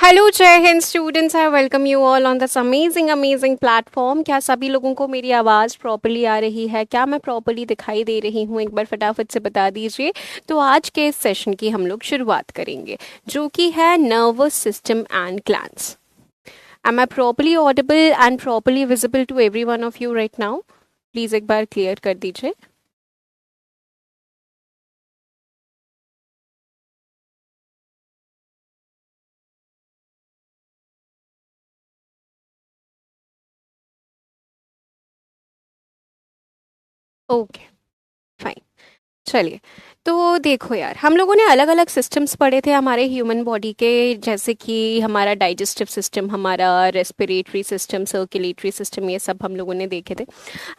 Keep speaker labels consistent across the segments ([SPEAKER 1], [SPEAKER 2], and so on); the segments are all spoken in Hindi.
[SPEAKER 1] हेलो जय Hind students, I welcome you all on this amazing amazing platform. क्या सभी लोगों को मेरी आवाज़ प्रॉपर्ली आ रही है? क्या मैं प्रॉपर्ली दिखाई दे रही हूँ? एक बार फटाफट से बता दीजिए। तो आज के इस सेशन की हम लोग शुरुआत करेंगे, जो कि है nervous system and glands. Am I properly audible and properly visible to every one of you right now? Please एक बार क्लियर कर दीजिए। Okay, fine. चलिए, तो देखो यार, हम लोगों ने अलग अलग सिस्टम्स पढ़े थे हमारे ह्यूमन बॉडी के, जैसे कि हमारा डाइजेस्टिव सिस्टम, हमारा रेस्पिरेटरी सिस्टम, सर्कुलेटरी सिस्टम, ये सब हम लोगों ने देखे थे।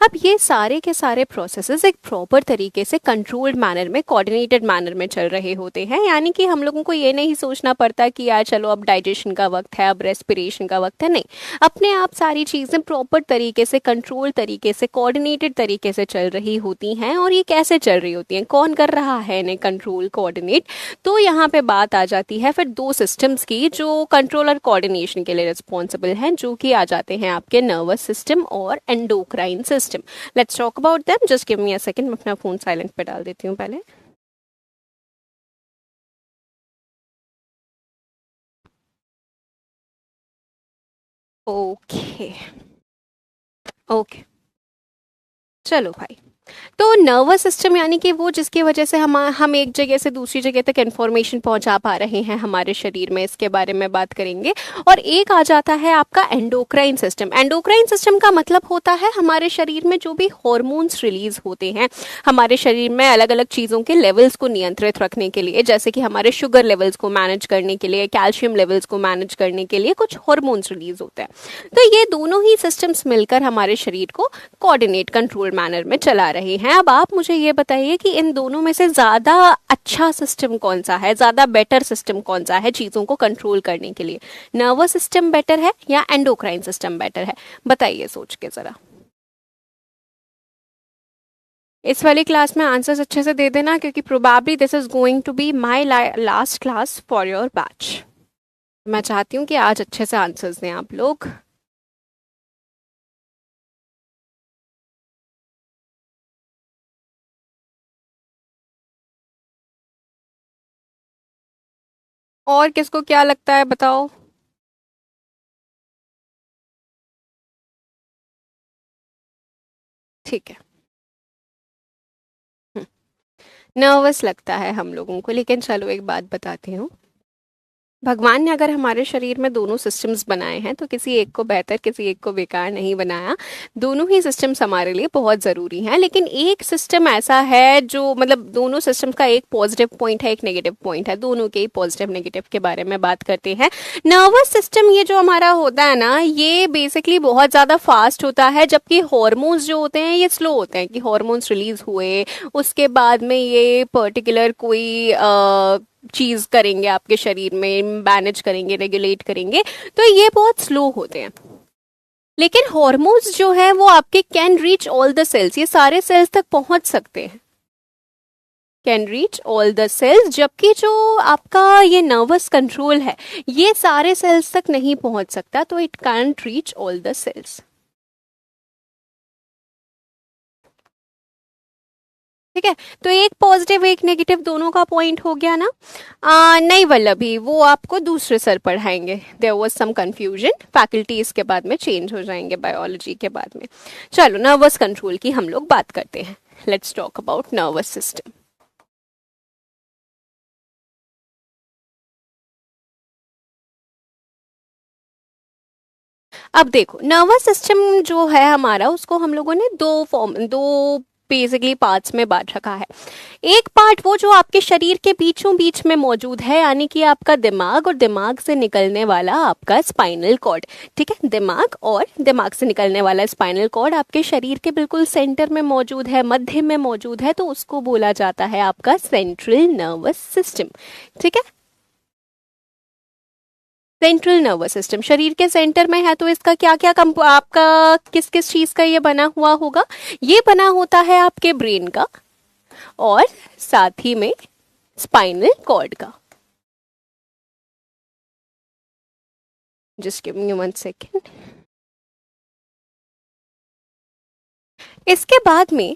[SPEAKER 1] अब ये सारे के सारे प्रोसेसेस एक प्रॉपर तरीके से कंट्रोल्ड मैनर में, कोऑर्डिनेटेड मैनर में चल रहे होते हैं। यानी कि हम लोगों को ये नहीं सोचना पड़ता कि यार चलो अब डाइजेशन का वक्त है, अब रेस्पिरेशन का वक्त है। नहीं, अपने आप सारी चीज़ें प्रॉपर तरीके से, कंट्रोल तरीके से, कोऑर्डिनेटेड तरीके से चल रही होती हैं। और ये कैसे चल रही होती हैं, कौन कर रहा है इन्हें कंट्रोल, कोऑर्डिनेट? तो यहाँ पे बात आ जाती है फिर दो सिस्टम्स की जो कंट्रोल और कोऑर्डिनेशन के लिए रिस्पॉन्सिबल हैं, जो कि आ जाते हैं आपके नर्वस सिस्टम और endocrine system. Let's talk about them. Just give me a second, मैं अपना फोन साइलेंट पे डाल देती हूँ पहले। ओके, ओके, चलो भाई। तो नर्वस सिस्टम यानी कि वो जिसकी वजह से हम एक जगह से दूसरी जगह तक इंफॉर्मेशन पहुंचा पा रहे हैं हमारे शरीर में, इसके बारे में बात करेंगे। और एक आ जाता है आपका एंडोक्राइन सिस्टम। एंडोक्राइन सिस्टम का मतलब होता है हमारे शरीर में जो भी हॉर्मोन्स रिलीज होते हैं हमारे शरीर में अलग अलग चीज़ों के लेवल्स को नियंत्रित रखने के लिए, जैसे कि हमारे शुगर लेवल्स को मैनेज करने के लिए, कैल्शियम लेवल्स को मैनेज करने के लिए कुछ हॉर्मोन्स रिलीज होते हैं। तो ये दोनों ही सिस्टम्स मिलकर हमारे शरीर को कोऑर्डिनेट, कंट्रोल मैनर में चला रहे हैं। अब आप मुझे ये बताइए कि इन दोनों में से ज्यादा अच्छा सिस्टम कौन सा है, ज्यादा बेटर सिस्टम कौन सा है चीजों को कंट्रोल करने के लिए? नर्वस सिस्टम बेटर है या एंडोक्राइन सिस्टम बेटर है? बताइए सोच के जरा। इस वाली क्लास में आंसर्स अच्छे से दे देना, क्योंकि probably this is going to be my last class for your batch. मैं चाहती हूँ कि आज अच्छे से आंसर्स दें आप लोग। और किसको क्या लगता है बताओ? ठीक है। नर्वस लगता है हम लोगों को, लेकिन चलो एक बात बताती हूँ। भगवान ने अगर हमारे शरीर में दोनों सिस्टम्स बनाए हैं तो किसी एक को बेहतर, किसी एक को बेकार नहीं बनाया। दोनों ही सिस्टम्स हमारे लिए बहुत ज़रूरी हैं, लेकिन एक सिस्टम ऐसा है जो, मतलब दोनों सिस्टम का एक पॉजिटिव पॉइंट है, एक नेगेटिव पॉइंट है। दोनों के ही पॉजिटिव नेगेटिव के बारे में बात करते हैं। नर्वस सिस्टम ये जो हमारा होता है ना, ये बेसिकली बहुत ज़्यादा फास्ट होता है, जबकि हॉर्मोन्स जो होते हैं ये स्लो होते हैं। कि हॉर्मोन्स रिलीज हुए उसके बाद में ये पर्टिकुलर कोई चीज करेंगे, आपके शरीर में मैनेज करेंगे, रेगुलेट करेंगे, तो ये बहुत स्लो होते हैं। लेकिन हॉर्मोन्स जो है वो आपके can reach all the cells, ये सारे सेल्स तक पहुंच सकते हैं। Can reach all the cells, जबकि जो आपका ये नर्वस कंट्रोल है ये सारे सेल्स तक नहीं पहुंच सकता, तो it can't reach all the cells. ठीक है, तो एक पॉजिटिव एक नेगेटिव दोनों का पॉइंट हो गया ना। नहीं वल्लभी, वो आपको दूसरे सर पढ़ाएंगे। There was some confusion, faculty इसके बाद में चेंज हो जाएंगे बायोलॉजी के बाद में। चलो, नर्वस कंट्रोल की हम लोग बात करते हैं। Let's talk about nervous system. अब देखो, नर्वस सिस्टम जो है हमारा, उसको हम लोगों ने दो बेसिकली पार्ट्स में बांट रखा है। एक पार्ट वो जो आपके शरीर के बीचों बीच में मौजूद है, यानी कि आपका दिमाग और दिमाग से निकलने वाला आपका स्पाइनल कॉर्ड। ठीक है, दिमाग और दिमाग से निकलने वाला स्पाइनल कॉर्ड आपके शरीर के बिल्कुल सेंटर में मौजूद है, मध्य में मौजूद है, तो उसको बोला जाता है आपका सेंट्रल नर्वस सिस्टम। ठीक है, सेंट्रल नर्वस सिस्टम शरीर के सेंटर में है, तो इसका क्या क्या आपका किस किस चीज का ये बना हुआ होगा? ये बना होता है आपके ब्रेन का, और साथ ही में स्पाइनल कॉर्ड का। Just give me 1 second. इसके बाद में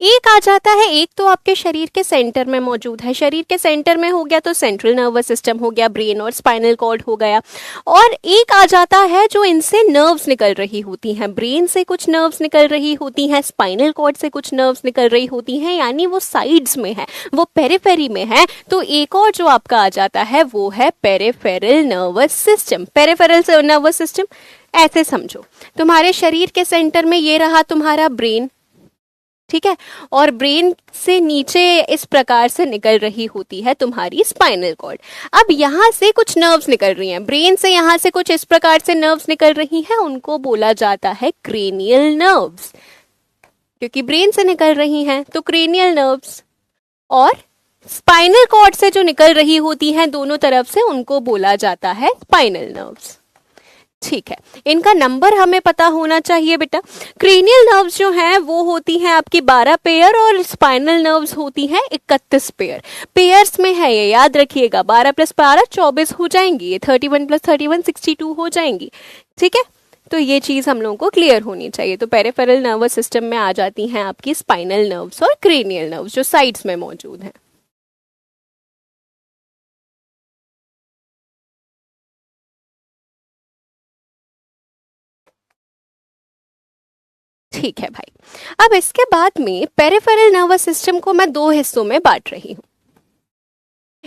[SPEAKER 1] एक आ जाता है, एक तो आपके शरीर के सेंटर में मौजूद है। शरीर के सेंटर में हो गया तो सेंट्रल नर्वस सिस्टम हो गया, ब्रेन और स्पाइनल कॉर्ड हो गया। और एक आ जाता है जो इनसे नर्व्स निकल रही होती हैं, ब्रेन से कुछ नर्व्स निकल रही होती हैं, स्पाइनल कॉर्ड से कुछ नर्व्स निकल रही होती हैं, यानी वो साइड्स में है, वो पेरिफेरी में है। तो एक और जो आपका आ जाता है वो है peripheral nervous system. Peripheral nervous system ऐसे समझो, तुम्हारे शरीर के सेंटर में ये रहा तुम्हारा ब्रेन, ठीक है, और ब्रेन से नीचे इस प्रकार से निकल रही होती है तुम्हारी स्पाइनल कॉर्ड। अब यहाँ से कुछ नर्व्स निकल रही हैं, ब्रेन से यहाँ से कुछ इस प्रकार से नर्व्स निकल रही हैं, उनको बोला जाता है क्रेनियल नर्व्स, क्योंकि ब्रेन से निकल रही हैं तो क्रेनियल नर्व्स। और स्पाइनल कॉर्ड से जो निकल रही होती हैं दोनों तरफ से, उनको बोला जाता है स्पाइनल नर्व्स। ठीक है, इनका नंबर हमें पता होना चाहिए बेटा। क्रेनियल नर्व्स जो हैं वो होती हैं आपकी 12 पेयर और स्पाइनल नर्व्स होती हैं 31 पेयर। पेयर्स में है ये, याद रखिएगा, 12 + 12 24 हो जाएंगी, ये 31 + 31 62 हो जाएंगी। ठीक है, तो ये चीज हम लोगों को क्लियर होनी चाहिए। तो पेरिफेरल नर्वस सिस्टम में आ जाती हैं आपकी स्पाइनल नर्व्स और क्रेनियल नर्व्स जो साइड्स में मौजूद हैं। ठीक है भाई, अब इसके बाद में पेरिफेरल नर्वस सिस्टम को मैं दो हिस्सों में बांट रही हूँ।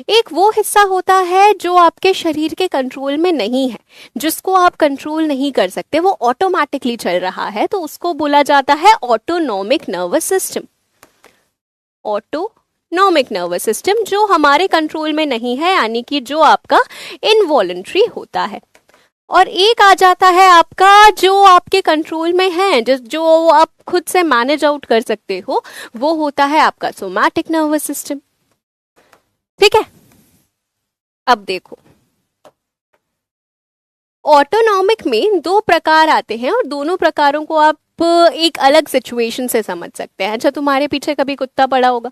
[SPEAKER 1] एक वो हिस्सा होता है जो आपके शरीर के कंट्रोल में नहीं है, जिसको आप कंट्रोल नहीं कर सकते, वो ऑटोमेटिकली चल रहा है, तो उसको बोला जाता है autonomic nervous system. Autonomic nervous system जो हमारे कंट्रोल में नहीं है, यानी कि जो आपका इनवॉलंटरी होता है। और एक आ जाता है आपका जो आपके कंट्रोल में है, जो आप खुद से मैनेज आउट कर सकते हो, वो होता है आपका सोमैटिक नर्वस सिस्टम। ठीक है, अब देखो, ऑटोनॉमिक में दो प्रकार आते हैं और दोनों प्रकारों को आप एक अलग सिचुएशन से समझ सकते हैं। अच्छा, तुम्हारे पीछे कभी कुत्ता पड़ा होगा।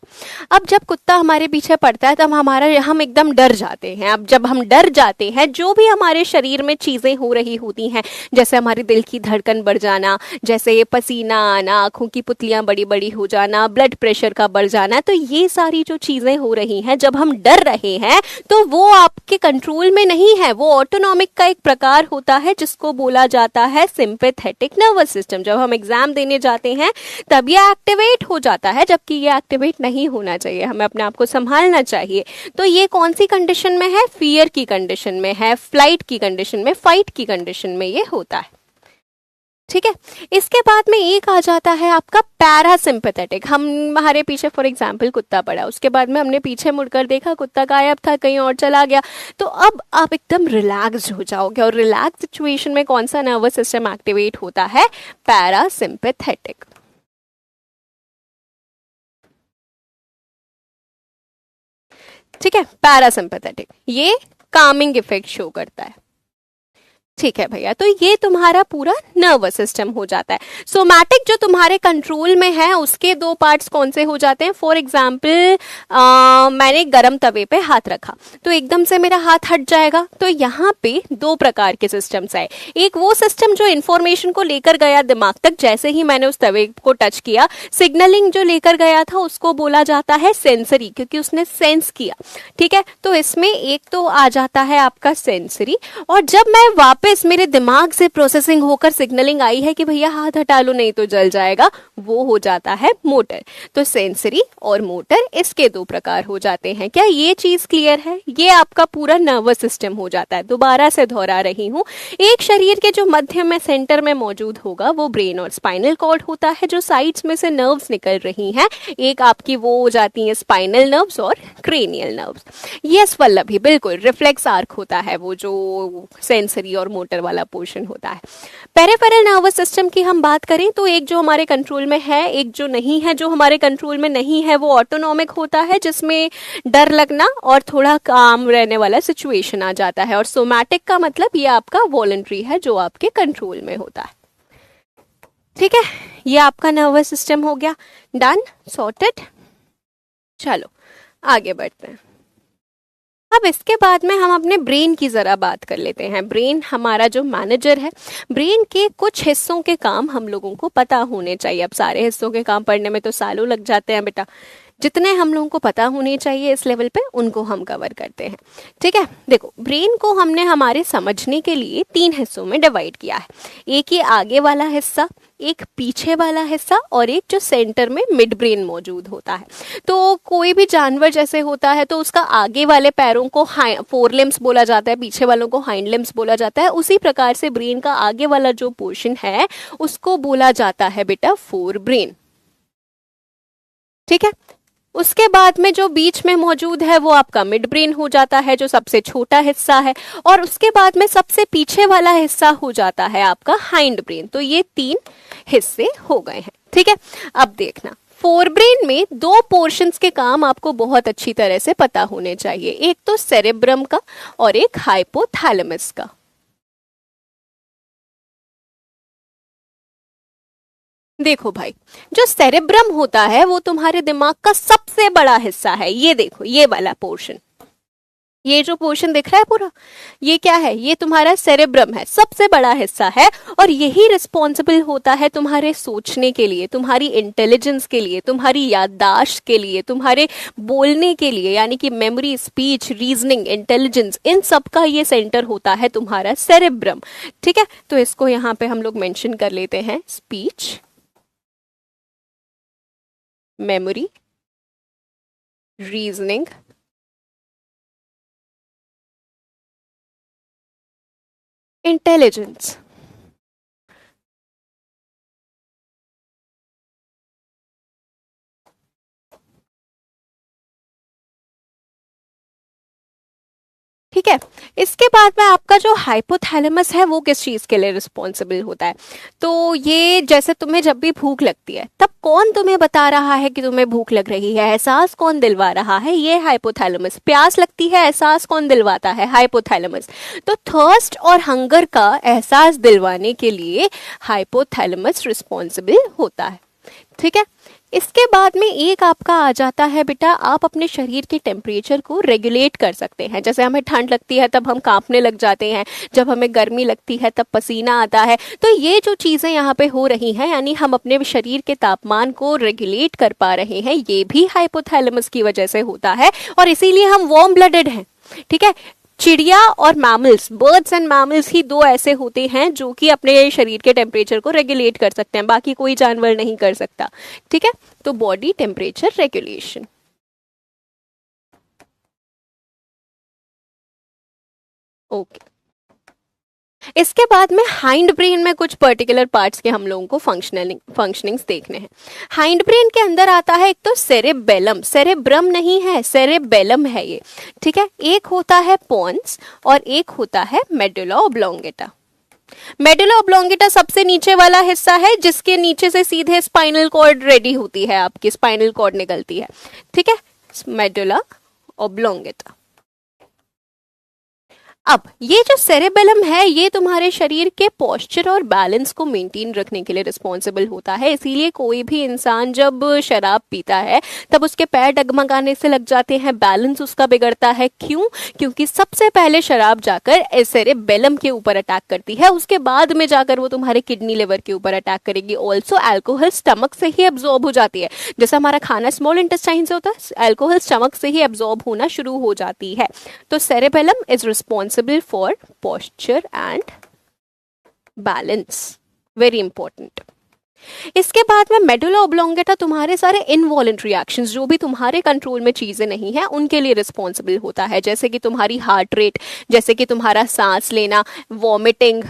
[SPEAKER 1] अब जब कुत्ता हमारे पीछे पड़ता है तब हम एकदम डर जाते हैं। अब जब हम डर जाते हैं, जो भी हमारे शरीर में चीजें हो रही होती हैं, जैसे हमारे दिल की धड़कन बढ़ जाना, जैसे ये पसीना आना, आंखों की पुतलियां बड़ी बड़ी हो जाना, ब्लड प्रेशर का बढ़ जाना, तो ये सारी जो चीजें हो रही हैं, जब हम डर रहे हैं तो वो आपके कंट्रोल में नहीं है। वो ऑटोनॉमिक का एक प्रकार होता है जिसको बोला जाता है सिंपैथेटिक नर्वस सिस्टम। जब हम एग्जाम देने जाते हैं तब ये एक्टिवेट हो जाता है, जबकि ये एक्टिवेट नहीं होना चाहिए, हमें अपने आप को संभालना चाहिए। तो ये कौन सी कंडीशन में है? फियर की कंडीशन में है, फ्लाइट की कंडीशन में, फाइट की कंडीशन में ये होता है। ठीक है, इसके बाद में एक आ जाता है आपका पैरासिम्पैथेटिक। हमारे पीछे फॉर एग्जाम्पल कुत्ता पड़ा, उसके बाद में हमने पीछे मुड़कर देखा, कुत्ता गायब था, कहीं और चला गया, तो अब आप एकदम रिलैक्स्ड हो जाओगे। और रिलैक्स सिचुएशन में कौन सा नर्वस सिस्टम एक्टिवेट होता है? पैरासिम्पैथेटिक। ठीक है, पैरासिम्पैथेटिक ये कामिंग इफेक्ट शो करता है। ठीक है भैया, तो ये तुम्हारा पूरा नर्वस सिस्टम हो जाता है। सोमैटिक जो तुम्हारे कंट्रोल में है, उसके दो पार्ट्स कौन से हो जाते हैं? फॉर एग्जाम्पल मैंने गर्म तवे पे हाथ रखा तो एकदम से मेरा हाथ हट जाएगा, तो यहाँ पे दो प्रकार के सिस्टम्स आए। एक वो सिस्टम जो इन्फॉर्मेशन को लेकर गया दिमाग तक, जैसे ही मैंने उस तवे को टच किया, सिग्नलिंग जो लेकर गया था उसको बोला जाता है सेंसरी, क्योंकि उसने सेंस किया। ठीक है, तो इसमें एक तो आ जाता है आपका सेंसरी, और जब मैं वापस मेरे दिमाग से प्रोसेसिंग होकर सिग्नलिंग आई है कि भैया हाथ हटा लो नहीं तो जल जाएगा, वो हो जाता है मोटर। तो सेंसरी और मोटर, इसके दो प्रकार हो जाते हैं। क्या ये चीज क्लियर है? ये आपका पूरा नर्वस सिस्टम हो जाता है। दोबारा से दोहरा रही हूं, एक शरीर के जो मध्य में सेंटर में मौजूद होगा वो ब्रेन और स्पाइनल कॉर्ड होता है, जो साइड्स में से नर्व्स निकल रही हैं, एक आपकी वो हो जाती है स्पाइनल नर्व्स और क्रेनियल नर्व्स। यस वल्लभी, बिल्कुल रिफ्लेक्स आर्क होता है वो जो सेंसरी और मोटर वाला पोर्शन होता है। पेरिफेरल नर्वस सिस्टम की हम बात करें तो एक जो हमारे कंट्रोल में है, एक जो नहीं है। जो हमारे कंट्रोल में नहीं है वो ऑटोनॉमिक होता है, जिसमें डर लगना और थोड़ा काम रहने वाला सिचुएशन आ जाता है। और सोमैटिक का मतलब ये आपका वॉलंटरी है, जो आपके कंट्रोल में होता है। ठीक है, ये आपका नर्वस सिस्टम हो गया, डन, सॉर्टेड। चलो आगे बढ़ते हैं। अब इसके बाद में हम अपने ब्रेन की ज़रा बात कर लेते हैं। ब्रेन हमारा जो मैनेजर है, ब्रेन के कुछ हिस्सों के काम हम लोगों को पता होने चाहिए। अब सारे हिस्सों के काम पढ़ने में तो सालों लग जाते हैं बेटा, जितने हम लोगों को पता होने चाहिए इस लेवल पे उनको हम कवर करते हैं। ठीक है, देखो ब्रेन को हमने हमारे समझने के लिए 3 हिस्सों में डिवाइड किया है। एक ये आगे वाला हिस्सा, एक पीछे वाला हिस्सा, और एक जो सेंटर में मिड ब्रेन मौजूद होता है। तो कोई भी जानवर जैसे होता है तो उसका आगे वाले पैरों को फोर लिम्स बोला जाता है, पीछे वालों को हाइंड लिम्स बोला जाता है। उसी प्रकार से ब्रेन का आगे वाला जो पोर्शन है उसको बोला जाता है बेटा फोर ब्रेन। ठीक है, उसके बाद में जो बीच में मौजूद है वो आपका मिड ब्रेन हो जाता है, जो सबसे छोटा हिस्सा है। और उसके बाद में सबसे पीछे वाला हिस्सा हो जाता है आपका हाइंड ब्रेन। तो ये 3 हिस्से हो गए हैं। ठीक है, अब देखना, फोर ब्रेन में 2 पोर्शंस के काम आपको बहुत अच्छी तरह से पता होने चाहिए। एक तो सेरेब्रम का और एक हाइपोथैलेमस का। देखो भाई, जो सेरेब्रम होता है वो तुम्हारे दिमाग का सबसे बड़ा हिस्सा है। ये देखो, ये वाला पोर्शन, ये जो पोर्शन दिख रहा है पूरा, ये क्या है? ये तुम्हारा सेरेब्रम है, सबसे बड़ा हिस्सा है। और यही रिस्पॉन्सिबल होता है तुम्हारे सोचने के लिए, तुम्हारी इंटेलिजेंस के लिए, तुम्हारी याददाश्त के लिए, तुम्हारे बोलने के लिए, यानी कि मेमोरी, स्पीच, रीजनिंग, इंटेलिजेंस, इन सब का ये सेंटर होता है तुम्हारा सेरेब्रम। ठीक है, तो इसको यहाँ पे हम लोग मेंशन कर लेते हैं, स्पीच, मेमोरी, रीजनिंग, इंटेलिजेंस। ठीक है, इसके बाद में आपका जो हाइपोथैलेमस है वो किस चीज के लिए रिस्पॉन्सिबल होता है? तो ये जैसे तुम्हें जब भी भूख लगती है तब कौन तुम्हें बता रहा है कि तुम्हें भूख लग रही है? एहसास कौन दिलवा रहा है? ये हाइपोथैलेमस। प्यास लगती है, एहसास कौन दिलवाता है? हाइपोथैलेमस। तो थर्स्ट और हंगर का एहसास दिलवाने के लिए हाइपोथैलेमस रिस्पॉन्सिबल होता है। ठीक है, इसके बाद में एक आपका आ जाता है बेटा, आप अपने शरीर के टेम्परेचर को रेगुलेट कर सकते हैं। जैसे हमें ठंड लगती है तब हम कांपने लग जाते हैं, जब हमें गर्मी लगती है तब पसीना आता है। तो ये जो चीज़ें यहाँ पे हो रही हैं, यानी हम अपने शरीर के तापमान को रेगुलेट कर पा रहे हैं, ये भी हाइपोथैलेमस की वजह से होता है। और इसीलिए हम वार्म ब्लडेड हैं। ठीक है, चिड़िया और मैमल्स, बर्ड्स एंड मैमल्स ही 2 ऐसे होते हैं जो कि अपने शरीर के टेम्परेचर को रेगुलेट कर सकते हैं, बाकी कोई जानवर नहीं कर सकता। ठीक है, तो बॉडी टेम्परेचर रेगुलेशन। ओके, इसके बाद में हाइंड ब्रेन में कुछ पर्टिकुलर पार्ट्स के हम लोगों को फंक्शनिंग्स देखने हैं। हाइंड ब्रेन के अंदर आता है एक तो सेरेबेलम, सेरेब्रम नहीं है, सेरेबेलम है ये। ठीक है, एक होता है पोन्स और एक होता है मेडुला ऑब्लोंगेटा। मेडुला ऑब्लोंगेटा सबसे नीचे वाला हिस्सा है, जिसके नीचे से सीधे स्पाइनल कॉर्ड रेडी होती है, आपकी स्पाइनल कॉर्ड निकलती है। ठीक है, मेडुला ऑब्लोंगेटा। अब ये जो सेरेबेलम है ये तुम्हारे शरीर के पोस्चर और बैलेंस को मेंटेन रखने के लिए रिस्पॉन्सिबल होता है। इसीलिए कोई भी इंसान जब शराब पीता है तब उसके पैर डगमगाने से लग जाते हैं, बैलेंस उसका बिगड़ता है। क्यों? क्योंकि सबसे पहले शराब जाकर सेरेबेलम के ऊपर अटैक करती है, उसके बाद में जाकर वो तुम्हारे किडनी लिवर के ऊपर अटैक करेगी। ऑल्सो अल्कोहल स्टमक से ही एब्जॉर्ब हो जाती है, जैसा हमारा खाना स्मॉल इंटेस्टाइन से होता है, अल्कोहल स्टमक से ही एब्जॉर्ब होना शुरू हो जाती है। तो cerebellum is responsible for posture and balance, very important। इसके बाद में मेडुला ऑब्लोंगेटा तुम्हारे सारे इनवॉलेंट्री एक्शंस, जो भी तुम्हारे कंट्रोल में चीजें नहीं है उनके लिए रिस्पॉन्सिबल होता है। जैसे कि तुम्हारी हार्ट रेट, जैसे कि तुम्हारा सांस लेना, वॉमिटिंग,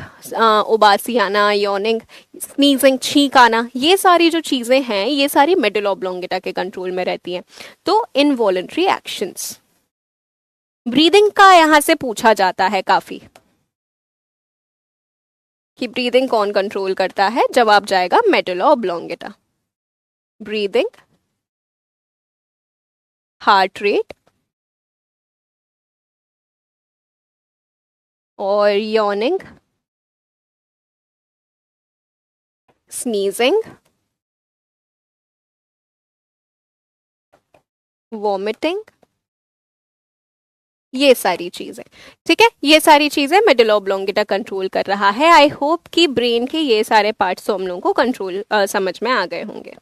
[SPEAKER 1] उबासी आना, यॉनिंग, स्नीजिंग, छींक आना, ये सारी जो चीजें हैं ये सारी मेडुला ऑब्लोंगेटा के कंट्रोल में रहती हैं। तो इनवॉलेंट्री एक्शंस। ब्रीदिंग का यहां से पूछा जाता है काफी, कि ब्रीदिंग कौन कंट्रोल करता है? जवाब जाएगा medulla oblongata. Breathing, heart rate और यॉनिंग, स्नीजिंग, वॉमिटिंग ये सारी चीजें, ठीक है, ये सारी चीजें मेडुला ऑब्लोंगेटा कंट्रोल कर रहा है। आई होप कि ब्रेन के ये सारे पार्ट्स तो हम लोगों को कंट्रोल समझ में आ गए होंगे।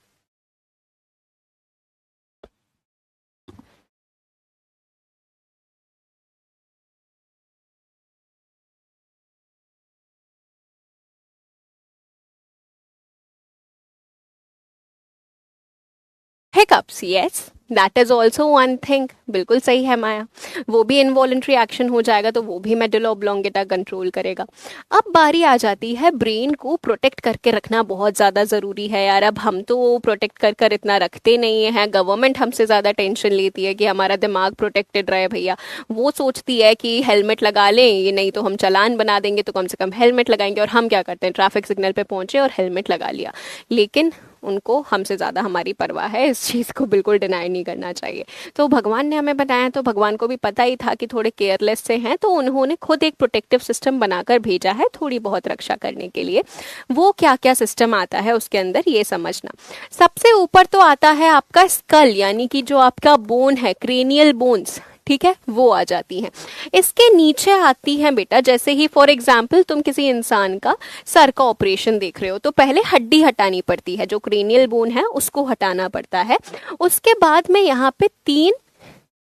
[SPEAKER 1] Hiccups, yes, that is also one thing, बिल्कुल सही है माया। वो भी इनवॉलेंट्री एक्शन हो जाएगा तो वो भी मेडुला ऑब्लोंगेटा कंट्रोल करेगा। अब बारी आ जाती है, ब्रेन को प्रोटेक्ट करके रखना बहुत ज़्यादा ज़रूरी है यार। अब हम तो प्रोटेक्ट कर कर इतना रखते नहीं हैं, गवर्नमेंट हमसे ज़्यादा टेंशन लेती है कि हमारा दिमाग प्रोटेक्टेड रहे भैया। वो सोचती है कि हेलमेट लगा लें, ये नहीं तो हम चालान बना देंगे, तो कम से कम हेलमेट लगाएंगे। और हम क्या करते हैं, ट्रैफिक सिग्नल पे पहुंचे और हेलमेट लगा लिया। लेकिन उनको हमसे ज़्यादा हमारी परवाह है, इस चीज़ को बिल्कुल डिनाई नहीं करना चाहिए। तो भगवान ने हमें बताया, तो भगवान को भी पता ही था कि थोड़े केयरलेस से हैं, तो उन्होंने खुद एक प्रोटेक्टिव सिस्टम बनाकर भेजा है थोड़ी बहुत रक्षा करने के लिए। वो क्या क्या सिस्टम आता है उसके अंदर, ये समझना। सबसे ऊपर तो आता है आपका स्कल, यानी कि जो आपका बोन है, क्रेनियल बोन्स, ठीक है, वो आ जाती हैं। इसके नीचे आती हैं बेटा, जैसे ही फॉर एग्जाम्पल तुम किसी इंसान का सर का ऑपरेशन देख रहे हो तो पहले हड्डी हटानी पड़ती है, जो क्रेनियल बोन है उसको हटाना पड़ता है। उसके बाद में यहाँ पे 3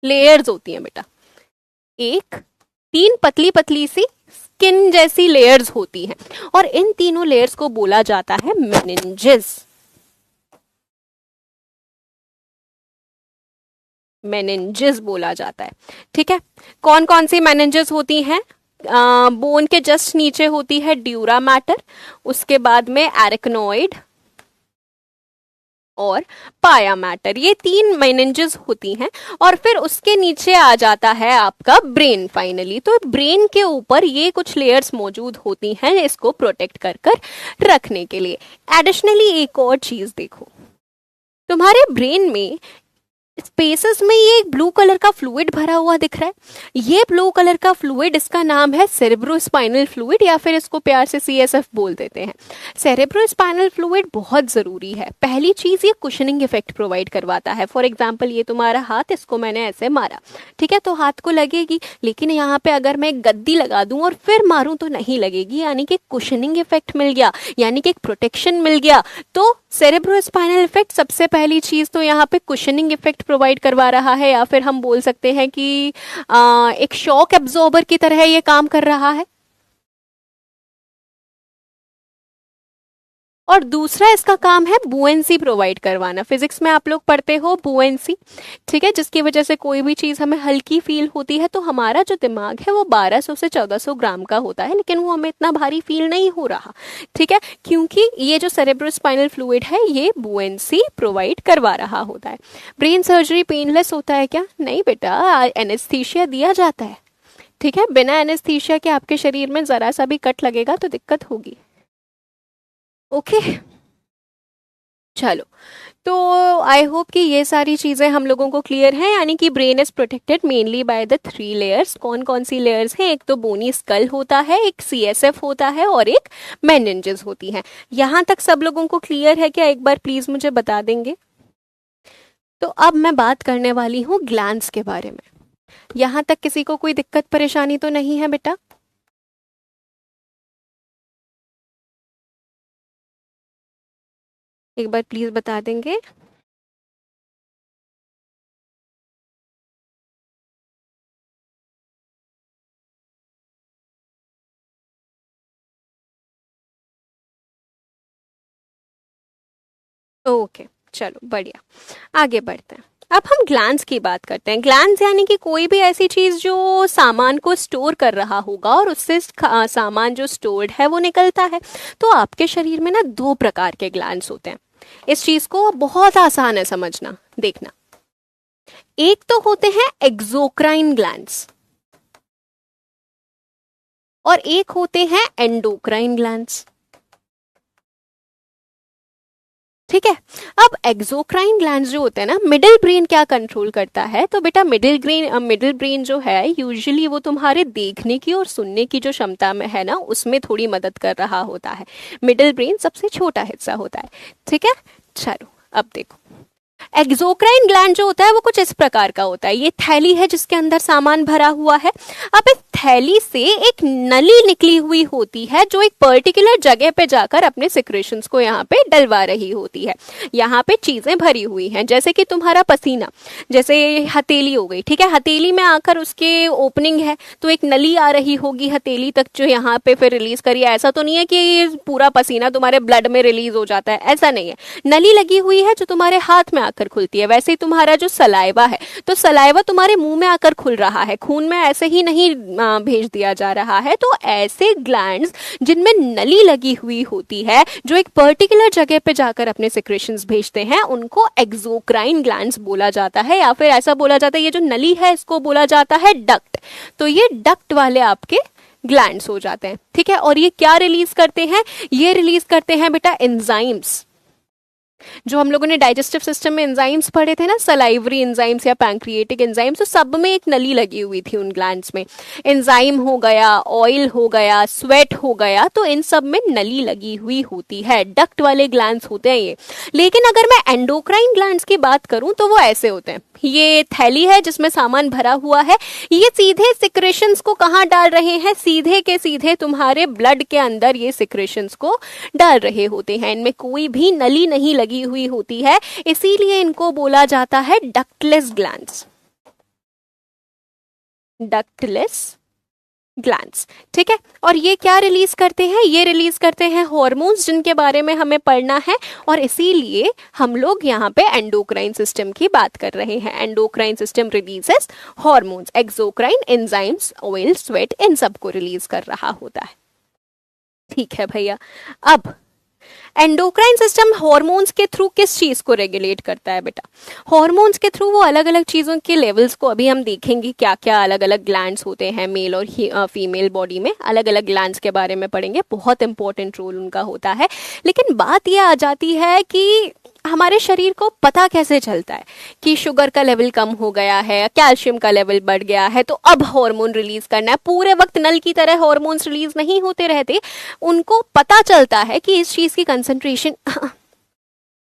[SPEAKER 1] लेयर्स होती हैं बेटा, एक 3 पतली पतली सी स्किन जैसी लेयर्स होती हैं, और इन तीनों लेयर्स को बोला जाता है मेनिंजेस। मेनिंजेस बोला जाता है, ठीक है। कौन कौन सी मेनिंजेस होती हैं, बोन के जस्ट नीचे होती है ड्यूरा मैटर, उसके बाद में एरिकनोइड और पाया मैटर, ये 3 मेनिंजेस होती हैं। और फिर उसके नीचे आ जाता है आपका ब्रेन फाइनली। तो ब्रेन के ऊपर ये कुछ लेयर्स मौजूद होती हैं इसको प्रोटेक्ट कर कर रखने के लिए। एडिशनली एक और चीज देखो, तुम्हारे ब्रेन में स्पेसेस में ये एक ब्लू कलर का फ्लूइड भरा हुआ दिख रहा है। ये ब्लू कलर का फ्लूइड, इसका नाम है सेरेब्रोस्पाइनल फ्लूइड, या फिर इसको प्यार से सीएसएफ बोल देते हैं। सेरेब्रोस्पाइनल फ्लूइड बहुत जरूरी है। पहली चीज, ये कुशनिंग इफेक्ट प्रोवाइड करवाता है। फॉर एग्जाम्पल ये तुम्हारा हाथ, इसको मैंने ऐसे मारा, ठीक है, तो हाथ को लगेगी, लेकिन यहाँ पे अगर मैं एक गद्दी लगा दूं और फिर मारूं तो नहीं लगेगी, यानी कि कुशनिंग इफेक्ट मिल गया, यानी कि एक प्रोटेक्शन मिल गया। तो सेरेब्रोस्पाइनल इफेक्ट सबसे पहली चीज तो यहाँ पे कुशनिंग इफेक्ट प्रोवाइड करवा रहा है, या फिर हम बोल सकते हैं कि एक शॉक एब्जॉर्बर की तरह ये काम कर रहा है। और दूसरा इसका काम है बुएंसी प्रोवाइड करवाना। फिजिक्स में आप लोग पढ़ते हो बुएंसी, ठीक है, जिसकी वजह से कोई भी चीज हमें हल्की फील होती है। तो हमारा जो दिमाग है वो 1200 से 1400 ग्राम का होता है, लेकिन वो हमें इतना भारी फील नहीं हो रहा, ठीक है, क्योंकि ये जो सेरेब्रोस्पाइनल फ्लूइड है ये बुएंसी प्रोवाइड करवा रहा होता है। ब्रेन सर्जरी पेनलेस होता है क्या? नहीं बेटा, एनेस्थीसिया दिया जाता है, ठीक है। बिना एनेस्थीसिया के आपके शरीर में जरा सा भी कट लगेगा तो दिक्कत होगी। ओके, चलो, तो आई होप कि ये सारी चीजें हम लोगों को क्लियर हैं, यानी कि brain is protected mainly by the 3 layers. कौन कौन सी लेयर्स हैं? एक तो बोनी स्कल होता है, एक सीएसएफ होता है, और एक मेनिंजेस होती हैं। यहां तक सब लोगों को क्लियर है क्या? एक बार प्लीज मुझे बता देंगे। तो अब मैं बात करने वाली हूँ ग्लैंड्स के बारे में। यहां तक किसी को कोई दिक्कत परेशानी तो नहीं है बेटा? एक बार प्लीज बता देंगे। ओके, चलो बढ़िया, आगे बढ़ते हैं। अब हम ग्लैंड्स की बात करते हैं। ग्लैंड्स यानी कि कोई भी ऐसी चीज जो सामान को स्टोर कर रहा होगा और उससे सामान जो स्टोर्ड है वो निकलता है। तो आपके शरीर में ना 2 प्रकार के ग्लैंड्स होते हैं। इस चीज को बहुत आसान है समझना, देखना। एक तो होते हैं एक्सोक्राइन ग्लैंड्स और एक होते हैं एंडोक्राइन ग्लैंड्स, ठीक है। अब एक्सोक्राइन ग्लैंड्स जो होते हैं ना, मिडिल ब्रेन क्या कंट्रोल करता है? तो बेटा मिडिल ब्रेन जो है यूजुअली वो तुम्हारे देखने की और सुनने की जो क्षमता में है ना, उसमें थोड़ी मदद कर रहा होता है। मिडिल ब्रेन सबसे छोटा हिस्सा होता है, ठीक है। चलो अब देखो, एक्सोक्राइन ग्लैंड जो होता है वो कुछ इस प्रकार का होता है। ये थैली है जिसके अंदर सामान भरा हुआ है। अब इस थैली से एक नली निकली हुई होती है जो एक पर्टिकुलर जगह पे जाकर अपने सिक्रेशंस को यहाँ पे डलवा रही होती है। यहाँ पे चीजें भरी हुई हैं, जैसे कि तुम्हारा पसीना, जैसे हथेली हो गई, ठीक है, हथेली में आकर उसके ओपनिंग है तो एक नली आ रही होगी हथेली तक जो यहाँ पे फिर रिलीज करिए। ऐसा तो नहीं है कि पूरा पसीना तुम्हारे ब्लड में रिलीज हो जाता है, ऐसा नहीं है, नली लगी हुई है जो तुम्हारे हाथ में आकर खुलती है। वैसे ही तुम्हारा जो सलाइवा है, तो सलाइवा तुम्हारे मुंह में आकर खुल रहा है, खून में ऐसे ही नहीं भेज दिया जा रहा है। तो ऐसे ग्लैंड्स जिनमें नली लगी हुई होती है जो एक पर्टिकुलर जगह पे जाकर अपने सिक्रेशंस भेजते हैं, उनको एक्सोक्राइन ग्लैंड्स बोला जाता है, या फिर ऐसा बोला जाता है ये जो नली है इसको बोला जाता है डक्ट। तो ये डक्ट वाले आपके ग्लैंड्स हो जाते हैं, ठीक है। और ये क्या रिलीज करते हैं? ये रिलीज करते हैं बेटा एंजाइम्स। जो हम लोगों ने डाइजेस्टिव सिस्टम में एंजाइम्स पढ़े थे ना, सलाइवरी एंजाइम्स या पैंक्रिएटिक एंजाइम्स, तो सब में एक नली लगी हुई थी उन ग्लैंड्स में। एंजाइम हो गया, ऑयल हो गया, स्वेट हो गया, तो इन सब में नली लगी हुई होती है, डक्ट वाले ग्लैंड्स होते हैं ये। लेकिन अगर मैं एंडोक्राइन ग्लैंड्स की बात करूं तो वो ऐसे होते हैं। ये थैली है जिसमें सामान भरा हुआ है, ये सीधे सिक्रेशंस को कहाँ डाल रहे हैं? सीधे के सीधे तुम्हारे ब्लड के अंदर ये सिक्रेशंस को डाल रहे होते हैं। इनमें कोई भी नली नहीं लगी हुई होती है, इसीलिए इनको बोला जाता है डक्टलेस ग्लैंड्स, डक्टलेस ग्लैंड्स, ठीक है। और ये क्या रिलीज करते हैं? ये रिलीज करते हैं हॉर्मोन्स जिनके बारे में हमें पढ़ना है, और इसीलिए हम लोग यहाँ पे एंडोक्राइन सिस्टम की बात कर रहे हैं। Endocrine system releases hormones, exocrine enzymes, oil, sweat, इन सबको रिलीज कर रहा होता है, ठीक है भैया। अब एंडोक्राइन सिस्टम हॉर्मोन्स के थ्रू किस चीज को रेगुलेट करता है बेटा? हॉर्मोन्स के थ्रू वो अलग अलग चीजों के लेवल्स को, अभी हम देखेंगे क्या क्या अलग अलग ग्लैंड्स होते हैं मेल और फीमेल बॉडी में, अलग अलग ग्लैंड्स के बारे में पढ़ेंगे, बहुत इंपॉर्टेंट रोल उनका होता है। लेकिन बात यह आ जाती है कि हमारे शरीर को पता कैसे चलता है कि शुगर का लेवल कम हो गया है, कैल्शियम का लेवल बढ़ गया है, तो अब हार्मोन रिलीज करना है। पूरे वक्त नल की तरह हार्मोन्स रिलीज नहीं होते रहते, उनको पता चलता है कि इस चीज की कंसंट्रेशन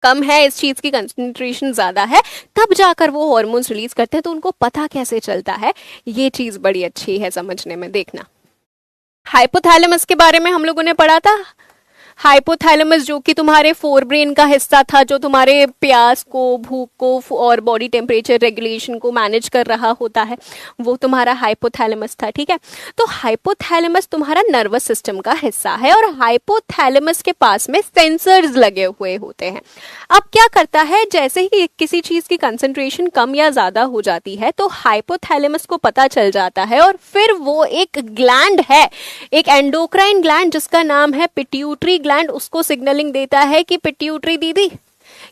[SPEAKER 1] कम है, इस चीज की कंसंट्रेशन ज्यादा है, तब जाकर वो हार्मोन्स रिलीज करते हैं। तो उनको पता कैसे चलता है, ये चीज बड़ी अच्छी है समझने में। देखना, हाइपोथैलेमस के बारे में हम लोगों ने पढ़ा था। हाइपोथैलेमस जो कि तुम्हारे फोर ब्रेन का हिस्सा था, जो तुम्हारे प्यास को, भूख को और बॉडी टेम्परेचर रेगुलेशन को मैनेज कर रहा होता है, वो तुम्हारा हाइपोथैलेमस था, ठीक है। तो हाइपोथैलेमस तुम्हारा नर्वस सिस्टम का हिस्सा है, और हाइपोथैलेमस के पास में सेंसर्स लगे हुए होते हैं। अब क्या करता है, जैसे ही किसी चीज की कंसंट्रेशन कम या ज्यादा हो जाती है तो हाइपोथैलेमस को पता चल जाता है, और फिर वो एक ग्लैंड है, एक एंडोक्राइन ग्लैंड जिसका नाम है पिट्यूटरी ग्लैंड, उसको सिग्नलिंग देता है कि पिट्यूटरी दीदी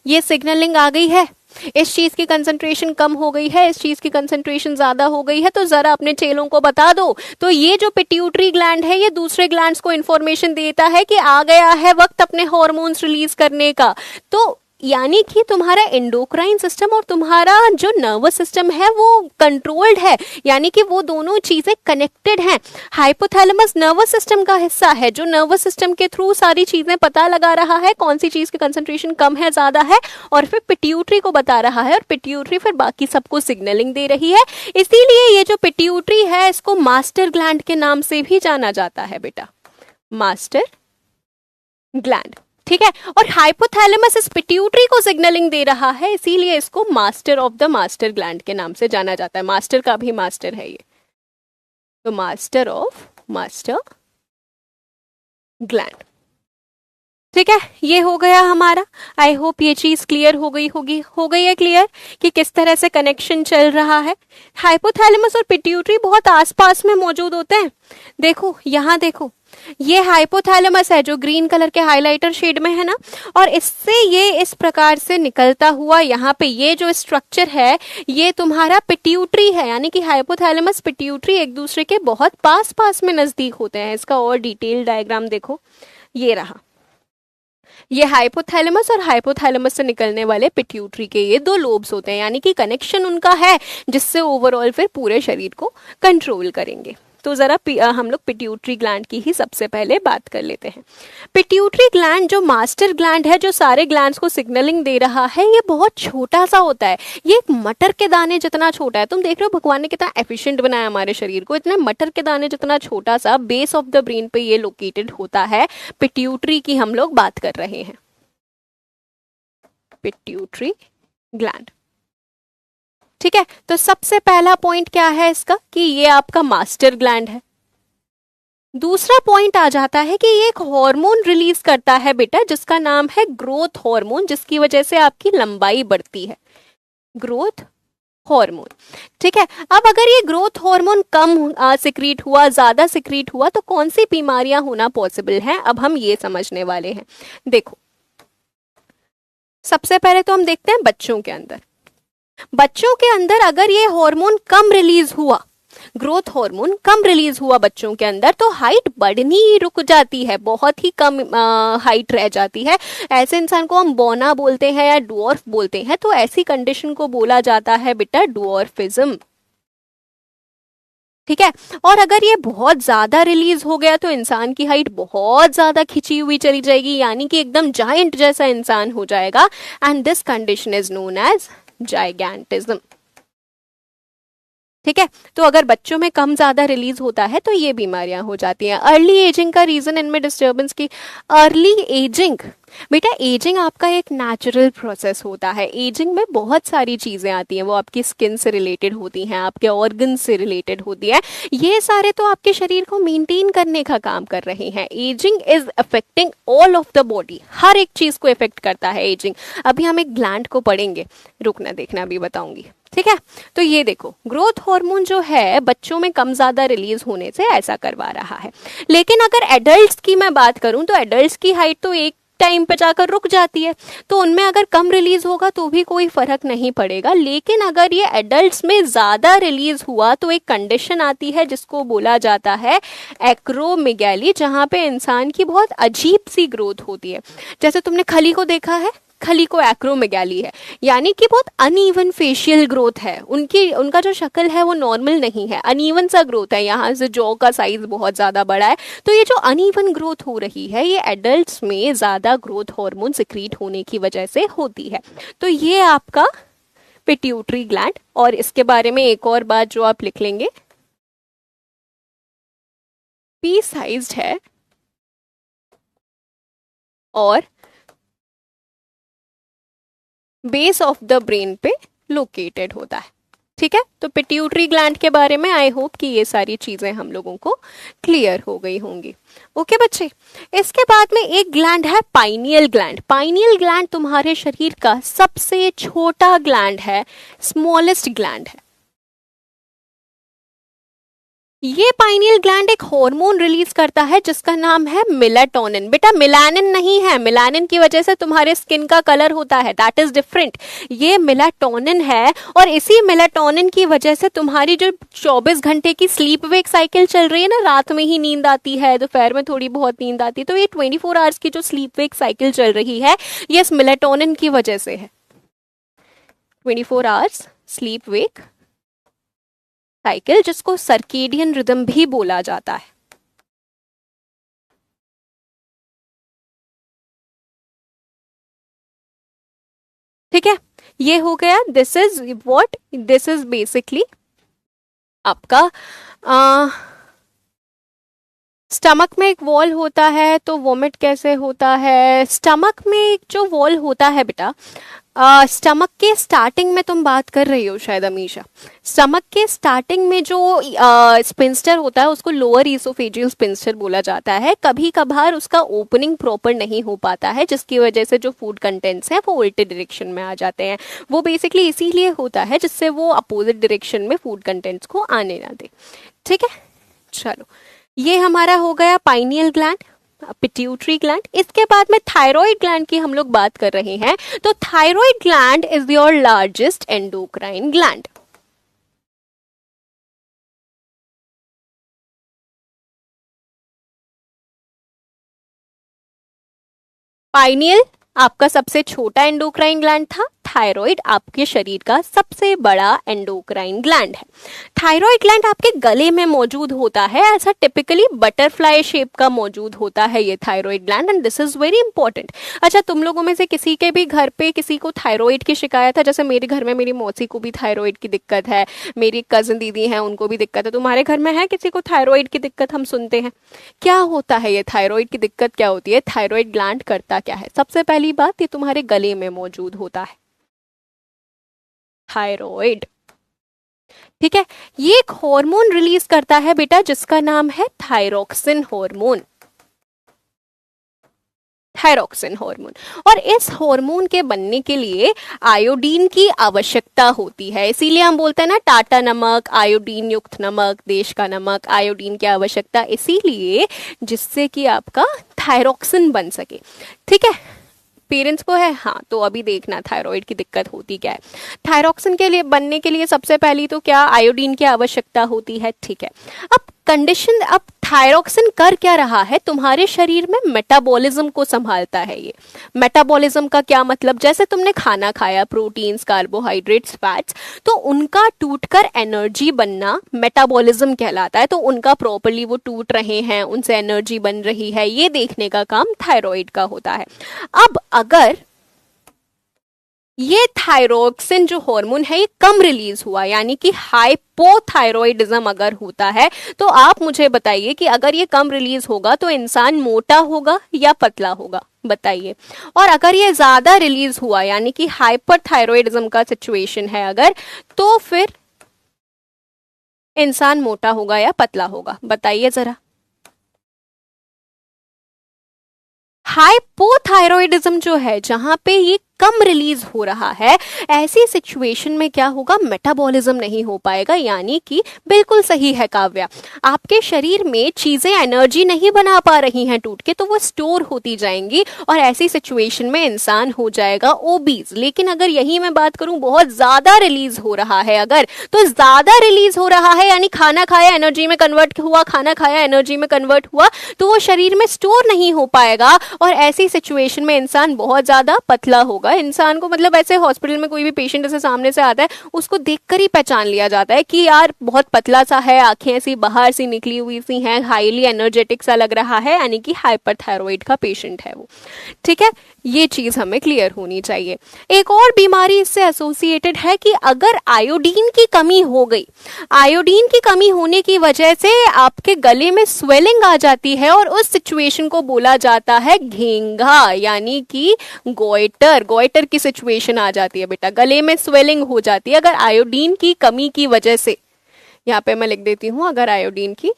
[SPEAKER 1] ये सिग्नलिंग आ गई है, इस चीज की कंसंट्रेशन कम हो गई है, इस चीज की कंसंट्रेशन ज्यादा हो गई है, तो जरा अपने चेलों को बता दो। तो ये जो पिट्यूटरी ग्लैंड है ये दूसरे ग्लैंड्स को इंफॉर्मेशन देता है कि आ गया है वक्त अपने हार्मोन्स रिलीज करने का। तो यानी कि तुम्हारा एंडोक्राइन सिस्टम और तुम्हारा जो नर्वस सिस्टम है वो कंट्रोल्ड है, यानी कि वो दोनों चीजें कनेक्टेड हैं। हाइपोथैलेमस नर्वस सिस्टम का हिस्सा है जो नर्वस सिस्टम के थ्रू सारी चीजें पता लगा रहा है कौन सी चीज की कंसंट्रेशन कम है ज्यादा है, और फिर पिट्यूटरी को बता रहा है, और पिट्यूटरी फिर बाकी सबको सिग्नलिंग दे रही है। इसीलिए ये जो पिट्यूटरी है इसको मास्टर ग्लैंड के नाम से भी जाना जाता है बेटा, मास्टर ग्लैंड, ठीक है। और हाइपोथैलेमस इस पिट्यूटरी को सिग्नलिंग दे रहा है, इसीलिए इसको master of the master gland के नाम से जाना जाता है। मास्टर का भी मास्टर है ये, तो मास्टर ऑफ मास्टर ग्लैंड, ठीक है। ये हो गया हमारा। आई होप ये चीज क्लियर हो गई होगी, हो गई है क्लियर कि किस तरह से कनेक्शन चल रहा है। हाइपोथैलेमस और पिट्यूटरी बहुत आसपास में मौजूद होते हैं। देखो यहाँ देखो, ये हाइपोथैलेमस है जो ग्रीन कलर के हाइलाइटर शेड में है ना, और इससे ये इस प्रकार से निकलता हुआ यहाँ पे ये जो स्ट्रक्चर है ये तुम्हारा पिट्यूटरी है, यानी कि हाइपोथैलेमस पिट्यूटरी एक दूसरे के बहुत पास पास में नजदीक होते हैं। इसका और डिटेल डायग्राम देखो, ये रहा, ये हाइपोथैलेमस और हाइपोथैलेमस से निकलने वाले पिट्यूटरी के ये दो लोब्स होते हैं, यानी कि कनेक्शन उनका है जिससे ओवरऑल फिर पूरे शरीर को कंट्रोल करेंगे। तो जरा हम लोग पिट्यूटरी ग्लैंड की ही सबसे पहले बात कर लेते हैं। पिट्यूटरी ग्लैंड जो मास्टर ग्लैंड है, जो सारे ग्लैंड्स को सिग्नलिंग दे रहा है, ये बहुत छोटा सा होता है। ये एक मटर के दाने जितना छोटा है। तुम देख रहे हो भगवान ने कितना एफिशिएंट बनाया हमारे शरीर को, इतने मटर के दाने जितना छोटा सा बेस ऑफ द ब्रेन पे ये लोकेटेड होता है। पिट्यूटरी की हम लोग बात कर रहे हैं, पिट्यूटरी ग्लैंड। ठीक है, तो सबसे पहला पॉइंट क्या है इसका कि ये आपका मास्टर ग्लैंड है। दूसरा पॉइंट आ जाता है कि ये एक हार्मोन रिलीज करता है बेटा, जिसका नाम है ग्रोथ हार्मोन, जिसकी वजह से आपकी लंबाई बढ़ती है, ग्रोथ हार्मोन। ठीक है, अब अगर ये ग्रोथ हार्मोन कम सिक्रीट हुआ, ज्यादा सिक्रीट हुआ, तो कौन सी बीमारियां होना पॉसिबल है, अब हम ये समझने वाले हैं। देखो, सबसे पहले तो हम देखते हैं बच्चों के अंदर। बच्चों के अंदर अगर ये हार्मोन कम रिलीज हुआ, ग्रोथ हार्मोन कम रिलीज हुआ बच्चों के अंदर, तो हाइट बढ़नी रुक जाती है, बहुत ही कम हाइट रह जाती है। ऐसे इंसान को हम बौना बोलते हैं या डुअर्फ बोलते हैं, तो ऐसी कंडीशन को बोला जाता है बेटा डुअर्फिज्म। ठीक है, और अगर ये बहुत ज्यादा रिलीज हो गया तो इंसान की हाइट बहुत ज्यादा खिंची हुई चली जाएगी, यानी कि एकदम जायंट जैसा इंसान हो जाएगा, and this condition is known as gigantism. ठीक है, तो अगर बच्चों में कम ज्यादा रिलीज होता है तो ये बीमारियां हो जाती हैं। अर्ली एजिंग का रीजन इनमें डिस्टर्बेंस की, अर्ली एजिंग बेटा, एजिंग आपका एक नेचुरल प्रोसेस होता है। एजिंग में बहुत सारी चीजें आती हैं, वो आपकी स्किन से रिलेटेड होती हैं, आपके ऑर्गन से रिलेटेड होती है, ये सारे तो आपके शरीर को मेंटेन करने का काम कर रहे हैं। Ageing is affecting all of the body, हर एक चीज को इफेक्ट करता है एजिंग। अभी हम एक ग्लैंड को पढ़ेंगे, रुकना देखना अभी बताऊंगी। ठीक है, तो ये देखो, ग्रोथ हार्मोन जो है बच्चों में कम ज्यादा रिलीज होने से ऐसा करवा रहा है। लेकिन अगर एडल्ट्स की मैं बात करूं तो एडल्ट्स की हाइट तो एक टाइम पे जाकर रुक जाती है, तो उनमें अगर कम रिलीज होगा तो भी कोई फर्क नहीं पड़ेगा। लेकिन अगर ये एडल्ट्स में ज्यादा रिलीज हुआ तो एक कंडीशन आती है जिसको बोला जाता है एक्रोमेगैली, जहां पे इंसान की बहुत अजीब सी ग्रोथ होती है। जैसे तुमने खली को देखा है, खली को एक्रोमेगैली है, यानी कि बहुत अनइवन फेशियल ग्रोथ है उनका जो शक्ल है वो नॉर्मल नहीं है, अनइवन सा ग्रोथ है, यहाँ से जॉ का साइज बहुत ज्यादा बड़ा है। तो ये जो अनइवन ग्रोथ हो रही है, ये एडल्ट्स में ज्यादा ग्रोथ हार्मोन सिक्रीट होने की वजह से होती है। तो ये आपका पिट्यूटरी ग्लैंड। और इसके बारे में एक और बात जो आप लिख लेंगे, पी साइज्ड है और बेस ऑफ द ब्रेन पे लोकेटेड होता है। ठीक है, तो पिट्यूटरी ग्लैंड के बारे में आई होप कि ये सारी चीजें हम लोगों को क्लियर हो गई होंगी। ओके बच्चे, इसके बाद में एक ग्लैंड है पाइनियल ग्लैंड। पाइनियल ग्लैंड तुम्हारे शरीर का सबसे छोटा ग्लैंड है, स्मॉलेस्ट ग्लैंड है। ये पाइनियल ग्लैंड एक हार्मोन रिलीज करता है जिसका नाम है मेलाटोनिन। बेटा मेलानिन नहीं है, मेलानिन की वजह से तुम्हारे स्किन का कलर होता है, दैट इज डिफरेंट। ये मेलाटोनिन है, और इसी मेलाटोनिन की वजह से तुम्हारी जो 24 घंटे की स्लीप वेक साइकिल चल रही है ना, रात में ही नींद आती है, दोपहर में थोड़ी बहुत नींद आती है, तो ये 24 आवर्स की जो स्लीप वेक साइकिल चल रही है, ये इस मेलाटोनिन की वजह से है। 24 आवर्स स्लीप वेक साइकिल, जिसको सर्केडियन रिदम भी बोला जाता है। ठीक है, ये हो गया, this is what, this is basically आपका स्टमक में एक वॉल होता है, तो वोमिट कैसे होता है। स्टमक में एक जो वॉल होता है बेटा, स्टमक के स्टार्टिंग में तुम बात कर रही हो शायद अमीशा, स्टमक के स्टार्टिंग में जो स्पिंस्टर होता है उसको लोअर ईसोफेजियल स्पिंस्टर बोला जाता है। कभी कभार उसका ओपनिंग प्रॉपर नहीं हो पाता है, जिसकी वजह से जो फूड कंटेंट्स हैं वो उल्टे डायरेक्शन में आ जाते हैं। वो बेसिकली इसीलिए होता है जिससे वो अपोजिट डायरेक्शन में फूड कंटेंट्स को आने ना दे। ठीक है, चलो ये हमारा हो गया पाइनियल ग्लैंड, पिट्यूटरी ग्लैंड। इसके बाद में थायराइड ग्लैंड की हम लोग बात कर रहे हैं। तो thyroid gland is your largest endocrine gland. Pineal आपका सबसे छोटा एंडोक्राइन ग्लैंड था, थायराइड आपके शरीर का सबसे बड़ा एंडोक्राइन ग्लैंड है। थायराइड ग्लैंड आपके गले में मौजूद होता है, ऐसा टिपिकली बटरफ्लाई शेप का मौजूद होता है ये thyroid gland, and this is very important. अच्छा, तुम लोगों में से किसी के भी घर पे किसी को थायराइड की शिकायत है? जैसे मेरे घर में मेरी मौसी को भी थायराइड की दिक्कत है, मेरी कजन दीदी हैं उनको भी दिक्कत है। तुम्हारे घर में है किसी को थायराइड की दिक्कत? हम सुनते हैं। क्या होता है ये थायराइड की दिक्कत, क्या होती है? थायराइड ग्लैंड करता क्या है? सबसे पहली बात, ये तुम्हारे गले में मौजूद होता है थायराइड, ठीक है। ये एक हार्मोन रिलीज करता है बेटा जिसका नाम है थायरोक्सिन हार्मोन, थायरोक्सिन हार्मोन। और इस हार्मोन के बनने के लिए आयोडीन की आवश्यकता होती है, इसीलिए हम बोलते हैं ना टाटा नमक, आयोडीन युक्त नमक, देश का नमक, आयोडीन की आवश्यकता इसीलिए जिससे कि आपका थायरोक्सिन बन सके, ठीक है। पेरेंट्स को है, हाँ, तो अभी देखना थायराइड की दिक्कत होती क्या है। थायरोक्सिन के लिए बनने के लिए सबसे पहली तो क्या, आयोडीन की आवश्यकता होती है, ठीक है। अब कंडीशन, अब थायरोक्सिन कर क्या रहा है तुम्हारे शरीर में? मेटाबॉलिज्म को संभालता है ये। मेटाबॉलिज्म का क्या मतलब? जैसे तुमने खाना खाया, प्रोटीन्स, कार्बोहाइड्रेट्स, फैट्स, तो उनका टूटकर एनर्जी बनना मेटाबॉलिज्म कहलाता है। तो उनका प्रॉपर्ली वो टूट रहे हैं, उनसे एनर्जी बन रही है, ये देखने का काम थायराइड का होता है। अब अगर ये थायरोक्सिन जो हार्मोन है ये कम रिलीज हुआ, यानी कि हाइपोथायरॉयडिज्म अगर होता है, तो आप मुझे बताइए कि अगर ये कम रिलीज होगा तो इंसान मोटा होगा या पतला होगा? बताइए। और अगर ये ज्यादा रिलीज हुआ, यानी कि हाइपरथायरॉयडिज्म का सिचुएशन है अगर, तो फिर इंसान मोटा होगा या पतला होगा? बताइए जरा। हाइपोथायरॉयडिज्म जो है, जहां पे ये कम रिलीज हो रहा है, ऐसी सिचुएशन में क्या होगा? मेटाबॉलिज्म नहीं हो पाएगा, यानी कि बिल्कुल सही है काव्या, आपके शरीर में चीजें एनर्जी नहीं बना पा रही हैं टूट के, तो वो स्टोर होती जाएंगी और ऐसी सिचुएशन में इंसान हो जाएगा ओबीज। लेकिन अगर यही मैं बात करूं बहुत ज्यादा रिलीज हो रहा है अगर, तो ज्यादा रिलीज हो रहा है यानी खाना खाया एनर्जी में कन्वर्ट हुआ, खाना खाया एनर्जी में कन्वर्ट हुआ, तो वो शरीर में स्टोर नहीं हो पाएगा और ऐसी सिचुएशन में इंसान बहुत ज्यादा पतला होगा। इंसान को, मतलब ऐसे हॉस्पिटल में कोई भी पेशेंट ऐसे सामने से आता है, उसको देखकर ही पहचान लिया जाता है कि यार बहुत पतला सा है, आंखें ऐसी बाहर सी निकली हुई सी हैं, हाईली एनर्जेटिक सा लग रहा है, यानी कि हाइपरथायरॉइड का पेशेंट है वो, ठीक है। ये चीज हमें क्लियर होनी चाहिए। एक और बीमारी इससे एसोसिएटेड है कि अगर आयोडीन की कमी हो गई, आयोडीन की कमी होने की वजह से आपके गले में स्वेलिंग आ जाती है और उस सिचुएशन को बोला जाता है घेंघा, यानी कि गोइटर, गोइटर की सिचुएशन आ जाती है बेटा, गले में स्वेलिंग हो जाती है अगर आयोडीन की कमी की वजह से। यहाँ पे मैं लिख देती हूं, अगर आयोडीन की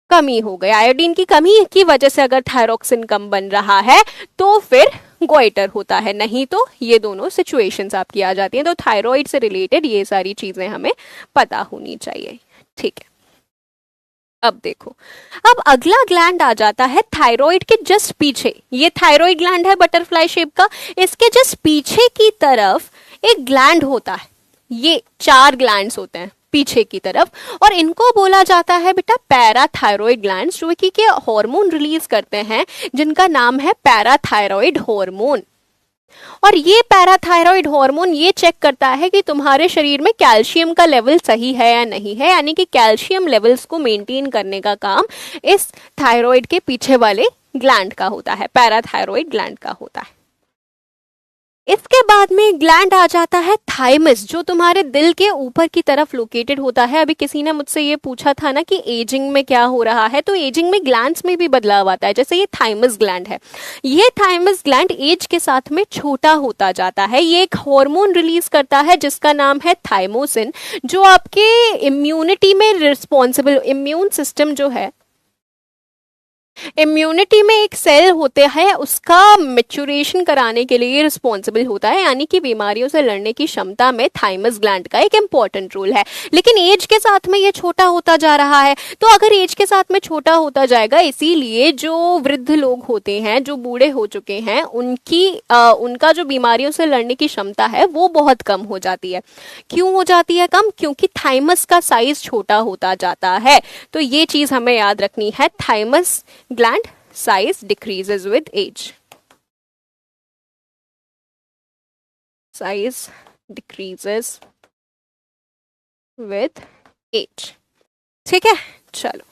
[SPEAKER 1] कमी हो गई, आयोडीन की कमी की वजह से अगर थायरोक्सिन कम बन रहा है तो फिर गोइटर होता है, नहीं तो ये दोनों सिचुएशंस आपकी आ जाती हैं। तो थायराइड से रिलेटेड ये सारी चीजें हमें पता होनी चाहिए, ठीक है। अब देखो, अब अगला ग्लैंड आ जाता है थायराइड के जस्ट पीछे, ये थायराइड ग्लैंड है बटरफ्लाई शेप का, इसके जस्ट पीछे की तरफ एक ग्लैंड होता है, ये 4 ग्लैंड्स होते हैं पीछे की तरफ, और इनको बोला जाता है बेटा पैराथायरॉइड ग्लैंड्स, जो कि हार्मोन रिलीज करते हैं जिनका नाम है पैराथायरॉइड हार्मोन। और ये पैराथायरॉइड हार्मोन ये चेक करता है कि तुम्हारे शरीर में कैल्शियम का लेवल सही है या नहीं है, यानी कि कैल्शियम लेवल्स को मेंटेन करने का काम इस थायराइड के पीछे वाले ग्लैंड का होता है, पैराथायरॉइड ग्लैंड का होता है। इसके बाद में ग्लैंड आ जाता है थाइमस, जो तुम्हारे दिल के ऊपर की तरफ लोकेटेड होता है। अभी किसी ने मुझसे ये पूछा था ना कि एजिंग में क्या हो रहा है, तो एजिंग में ग्लैंड्स में भी बदलाव आता है, जैसे ये थाइमस ग्लैंड है, ये थाइमस ग्लैंड एज के साथ में छोटा होता जाता है। ये एक हार्मोन रिलीज करता है जिसका नाम है थाइमोसिन, जो आपके इम्यूनिटी में रिस्पॉन्सिबल, इम्यून सिस्टम जो है, इम्यूनिटी में एक सेल होते हैं उसका मेचुरेशन कराने के लिए रिस्पॉन्सिबल होता है, यानी कि बीमारियों से लड़ने की क्षमता में थाइमस ग्लैंड का एक इंपॉर्टेंट रोल है। लेकिन एज के साथ में ये छोटा होता जा रहा है, तो अगर एज के साथ में छोटा होता जाएगा, इसीलिए जो वृद्ध लोग होते हैं, जो बूढ़े हो चुके हैं, उनका जो बीमारियों से लड़ने की क्षमता है वो बहुत कम हो जाती है। क्यों हो जाती है कम? क्योंकि थाइमस का साइज छोटा होता जाता है। तो ये चीज हमें याद रखनी है, thymus gland size decreases with age। Size decreases with age. ठीक है, चलो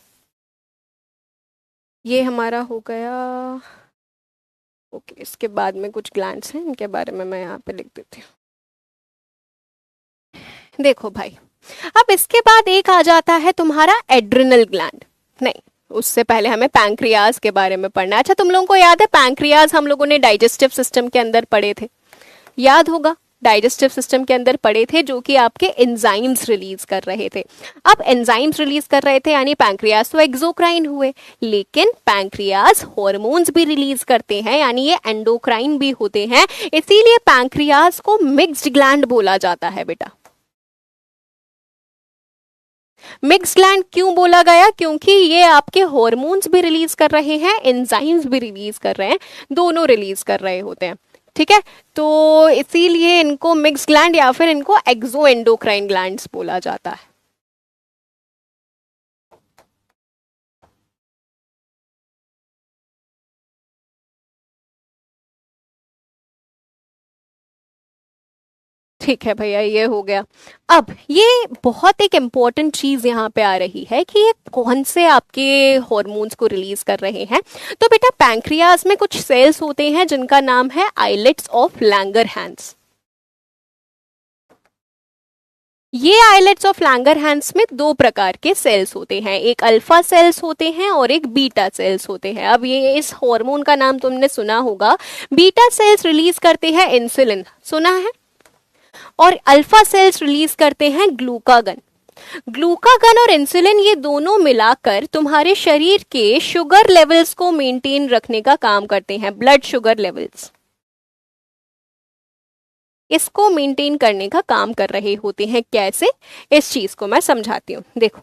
[SPEAKER 1] ये हमारा हो गया। ओके, इसके बाद में कुछ ग्लैंड्स हैं, इनके बारे में मैं यहाँ पे लिख देती हूँ। देखो भाई, अब इसके बाद एक आ जाता है तुम्हारा एड्रिनल ग्लैंड। नहीं, उससे पहले हमें पैंक्रियाज के बारे में पढ़ना है। अच्छा, तुम लोगों को याद है पैंक्रियाज हम लोगों ने डाइजेस्टिव सिस्टम के अंदर पढ़े थे, याद होगा, डाइजेस्टिव सिस्टम के अंदर पढ़े थे, जो कि आपके एंजाइम्स रिलीज कर रहे थे। अब एंजाइम्स रिलीज कर रहे थे यानी पैंक्रियाज तो एक्सोक्राइन हुए, लेकिन पैंक्रियाज हॉर्मोन्स भी रिलीज करते हैं यानी ये एंडोक्राइन भी होते हैं। इसीलिए पैंक्रियाज को मिक्स्ड ग्लैंड बोला जाता है बेटा। मिक्स ग्लैंड क्यों बोला गया? क्योंकि ये आपके हॉर्मोन्स भी रिलीज कर रहे हैं, एंजाइम्स भी रिलीज कर रहे हैं, दोनों रिलीज कर रहे होते हैं। ठीक है, तो इसीलिए इनको मिक्स ग्लैंड या फिर इनको एक्सो एंडोक्राइन ग्लैंड्स बोला जाता है। ठीक है भैया, ये हो गया। अब ये बहुत एक इम्पॉर्टेंट चीज यहाँ पे आ रही है कि ये कौन से आपके हॉर्मोन्स को रिलीज कर रहे हैं। तो बेटा पैंक्रियाज में कुछ सेल्स होते हैं जिनका नाम है आइलेट्स ऑफ लैंगरहैंस। ये आइलेट्स ऑफ लैंगरहैंस में दो प्रकार के सेल्स होते हैं, एक अल्फा सेल्स होते हैं और एक बीटा सेल्स होते हैं। अब ये इस हार्मोन का नाम तुमने सुना होगा। बीटा सेल्स रिलीज करते हैं इंसुलिन, सुना है, और अल्फा सेल्स रिलीज करते हैं ग्लूकागन। ग्लूकागन और इंसुलिन ये दोनों मिलाकर तुम्हारे शरीर के शुगर लेवल्स को मेंटेन रखने का काम करते हैं, ब्लड शुगर लेवल्स, इसको मेंटेन करने का काम कर रहे होते हैं। कैसे, इस चीज को मैं समझाती हूँ। देखो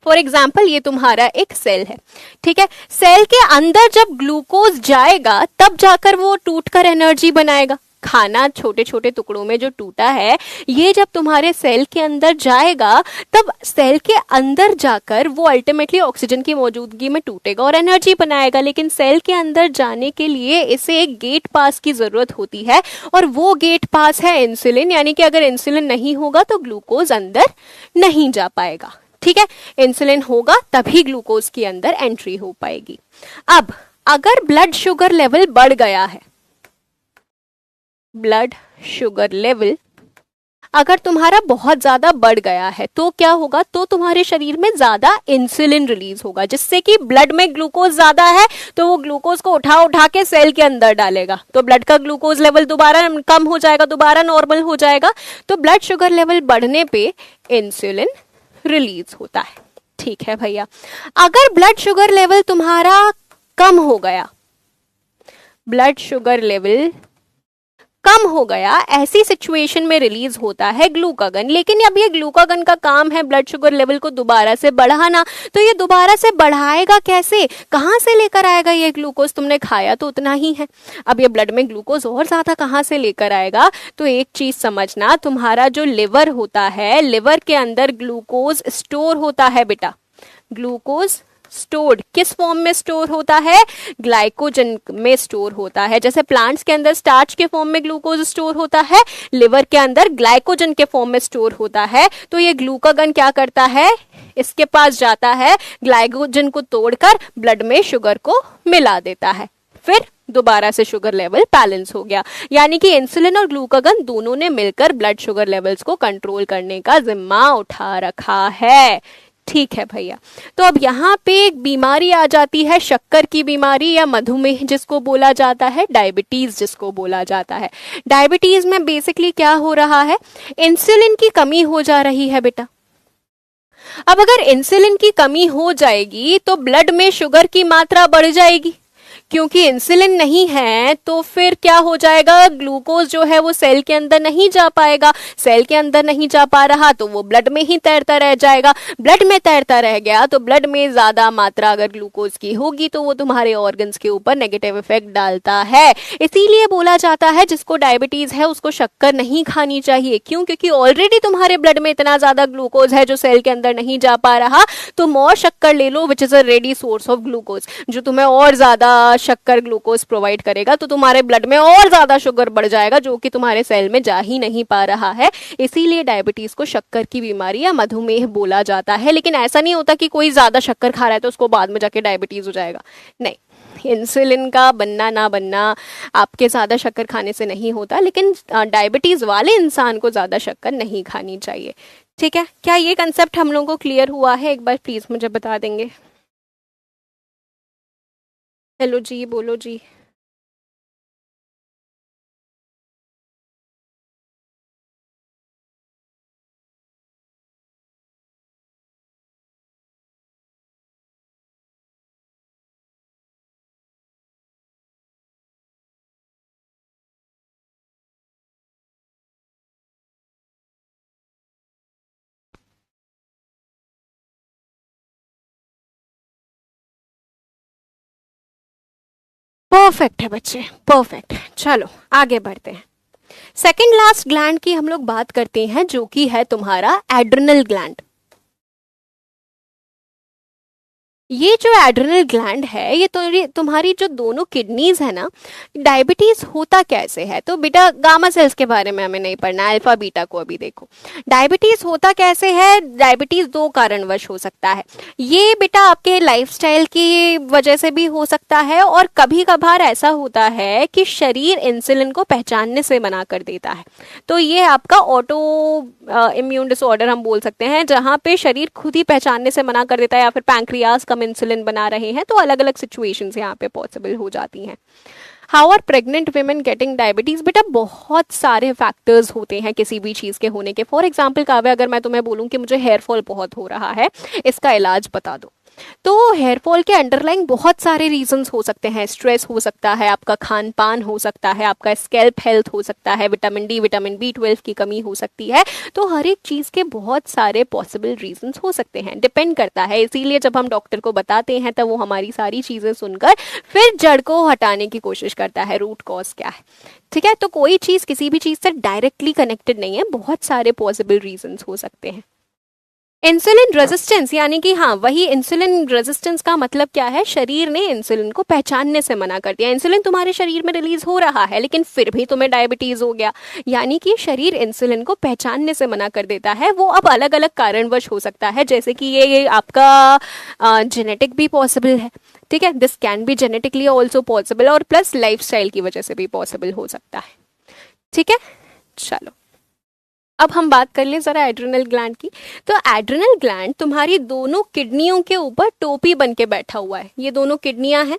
[SPEAKER 1] फॉर एग्जाम्पल ये तुम्हारा एक सेल है, ठीक है, सेल के अंदर जब ग्लूकोज जाएगा तब जाकर वो टूटकर एनर्जी बनाएगा। खाना छोटे छोटे टुकड़ों में जो टूटा है, ये जब तुम्हारे सेल के अंदर जाएगा तब सेल के अंदर जाकर वो अल्टीमेटली ऑक्सीजन की मौजूदगी में टूटेगा और एनर्जी बनाएगा। लेकिन सेल के अंदर जाने के लिए इसे एक गेट पास की जरूरत होती है और वो गेट पास है इंसुलिन, यानी कि अगर इंसुलिन नहीं होगा तो ग्लूकोज अंदर नहीं जा पाएगा। ठीक है, इंसुलिन होगा तभी ग्लूकोज के अंदर एंट्री हो पाएगी। अब अगर ब्लड शुगर लेवल बढ़ गया है, ब्लड शुगर लेवल अगर तुम्हारा बहुत ज्यादा बढ़ गया है तो क्या होगा, तो तुम्हारे शरीर में ज्यादा इंसुलिन रिलीज होगा, जिससे कि ब्लड में ग्लूकोज ज्यादा है तो वो ग्लूकोज को उठा उठा के सेल के अंदर डालेगा, तो ब्लड का ग्लूकोज लेवल दोबारा कम हो जाएगा, दोबारा नॉर्मल हो जाएगा। तो ब्लड शुगर लेवल बढ़ने पे इंसुलिन रिलीज होता है। ठीक है भैया, अगर ब्लड शुगर लेवल तुम्हारा कम हो गया, ब्लड शुगर लेवल कम हो गया, ऐसी सिचुएशन में रिलीज होता है ग्लूकागन। लेकिन अब ये ग्लूकागन का काम है ब्लड शुगर लेवल को दोबारा से बढ़ाना, तो ये दोबारा से बढ़ाएगा कैसे, कहां से लेकर आएगा ये ग्लूकोज? तुमने खाया तो उतना ही है, अब ये ब्लड में ग्लूकोज और ज्यादा कहां से लेकर आएगा? तो एक चीज समझना, तुम्हारा जो लिवर होता है, लिवर के अंदर ग्लूकोज स्टोर होता है बेटा। ग्लूकोज स्टोर्ड किस फॉर्म में स्टोर होता है? ग्लाइकोजन में स्टोर होता है। जैसे प्लांट्स के अंदर स्टार्च के फॉर्म में ग्लूकोज स्टोर होता है, लिवर के अंदर ग्लाइकोजन के फॉर्म में स्टोर होता है। तो ये ग्लूकागन क्या करता है, इसके पास जाता है, ग्लाइकोजन को तोड़कर ब्लड में शुगर को मिला देता है, फिर दोबारा से शुगर लेवल बैलेंस हो गया। यानी कि इंसुलिन और ग्लूकागन दोनों ने मिलकर ब्लड शुगर लेवल्स को कंट्रोल करने का जिम्मा उठा रखा है। ठीक है भैया, तो अब यहाँ पे एक बीमारी आ जाती है, शक्कर की बीमारी या मधुमेह जिसको बोला जाता है, डायबिटीज जिसको बोला जाता है। डायबिटीज में बेसिकली क्या हो रहा है, इंसुलिन की कमी हो जा रही है बेटा। अब अगर इंसुलिन की कमी हो जाएगी तो ब्लड में शुगर की मात्रा बढ़ जाएगी, क्योंकि इंसुलिन नहीं है तो फिर क्या हो जाएगा, ग्लूकोज जो है वो सेल के अंदर नहीं जा पाएगा, सेल के अंदर नहीं जा पा रहा तो वो ब्लड में ही तैरता रह जाएगा, ब्लड में तैरता रह गया तो ब्लड में ज्यादा मात्रा अगर ग्लूकोज की होगी तो वो तुम्हारे ऑर्गन्स के ऊपर नेगेटिव इफेक्ट डालता है। इसीलिए बोला जाता है जिसको डायबिटीज है उसको शक्कर नहीं खानी चाहिए। क्यों? क्योंकि ऑलरेडी तुम्हारे ब्लड में इतना ज्यादा ग्लूकोज है जो सेल के अंदर नहीं जा पा रहा, तुम और शक्कर ले लो which is a ready source of glucose, जो तुम्हें और ज्यादा शक्कर ग्लूकोज प्रोवाइड करेगा तो तुम्हारे ब्लड में और ज्यादा शुगर बढ़ जाएगा, जो कि तुम्हारे सेल में जा ही नहीं पा रहा है। इसीलिए डायबिटीज को शक्कर की बीमारी या मधुमेह बोला जाता है। लेकिन ऐसा नहीं होता कि कोई ज्यादा शक्कर खा रहा है तो उसको बाद में जाके डायबिटीज हो जाएगा, नहीं। इंसुलिन का बनना ना बनना आपके ज़्यादा शक्कर खाने से नहीं होता, लेकिन डायबिटीज़ वाले इंसान को ज़्यादा शक्कर नहीं खानी चाहिए। ठीक है, क्या ये कंसेप्ट हम लोगों को क्लियर हुआ है? एक बार प्लीज़ मुझे बता देंगे। हेलो जी, बोलो जी। परफेक्ट है बच्चे, परफेक्ट है। चलो आगे बढ़ते हैं। सेकंड लास्ट ग्लैंड की हम लोग बात करते हैं, जो कि है तुम्हारा एड्रिनल ग्लैंड। ये जो एड्रिनल ग्लैंड है, ये तुम्हारी जो दोनों किडनीज है ना, डायबिटीज होता कैसे है? तो बेटा गामा सेल्स के बारे में हमें नहीं पढ़ना, अल्फा बीटा को अभी देखो। डायबिटीज होता कैसे है? डायबिटीज दो कारणवश हो सकता है। ये बेटा आपके लाइफस्टाइल की वजह से भी हो सकता है, और कभी कभार ऐसा होता है कि शरीर इंसुलिन को पहचानने से मना कर देता है। तो ये आपका ऑटो इम्यून डिसऑर्डर हम बोल सकते हैं, जहां पे शरीर खुद ही पहचानने से मना कर देता है, या फिर पैंक्रियाज कम इंसुलिन बना रहे हैं। तो अलग अलग सिचुएशंस यहाँ पे पॉसिबल हो जाती हैं। How are pregnant women getting diabetes? बेटा बहुत सारे फैक्टर्स होते हैं किसी भी चीज के होने के। फॉर एग्जाम्पल काव्या, अगर मैं तुम्हें बोलूं कि मुझे हेयर फॉल बहुत हो रहा है, इसका इलाज बता दो, तो हेयर फॉल के अंडरलाइंग बहुत सारे रीजंस हो सकते हैं। स्ट्रेस हो सकता है, आपका खान पान हो सकता है, आपका स्कैल्प हेल्थ हो सकता है, विटामिन डी विटामिन B12 की कमी हो सकती है। तो हर एक चीज के बहुत सारे पॉसिबल रीजंस हो सकते हैं, डिपेंड करता है। इसीलिए जब हम डॉक्टर को बताते हैं तब वो हमारी सारी चीजें सुनकर फिर जड़ को हटाने की कोशिश करता है, रूट कॉज क्या है। ठीक है, तो कोई चीज किसी भी चीज से डायरेक्टली कनेक्टेड नहीं है, बहुत सारे पॉसिबल रीजंस हो सकते हैं। इंसुलिन रेजिस्टेंस, यानी कि हाँ वही इंसुलिन रेजिस्टेंस का मतलब क्या है? शरीर ने इंसुलिन को पहचानने से मना कर दिया। इंसुलिन तुम्हारे शरीर में रिलीज हो रहा है, लेकिन फिर भी तुम्हें डायबिटीज हो गया, यानी कि शरीर इंसुलिन को पहचानने से मना कर देता है। वो अब अलग अलग कारणवश हो सकता है, जैसे कि ये आपका जेनेटिक भी पॉसिबल है। ठीक है, this can be genetically also possible, और प्लस लाइफस्टाइल की वजह से भी पॉसिबल हो सकता है। ठीक है, चलो अब हम बात कर ले जरा एड्रिनल ग्लैंड की। तो एड्रिनल ग्लैंड तुम्हारी दोनों किडनियों के ऊपर टोपी बन के बैठा हुआ है। ये दोनों किडनियां हैं,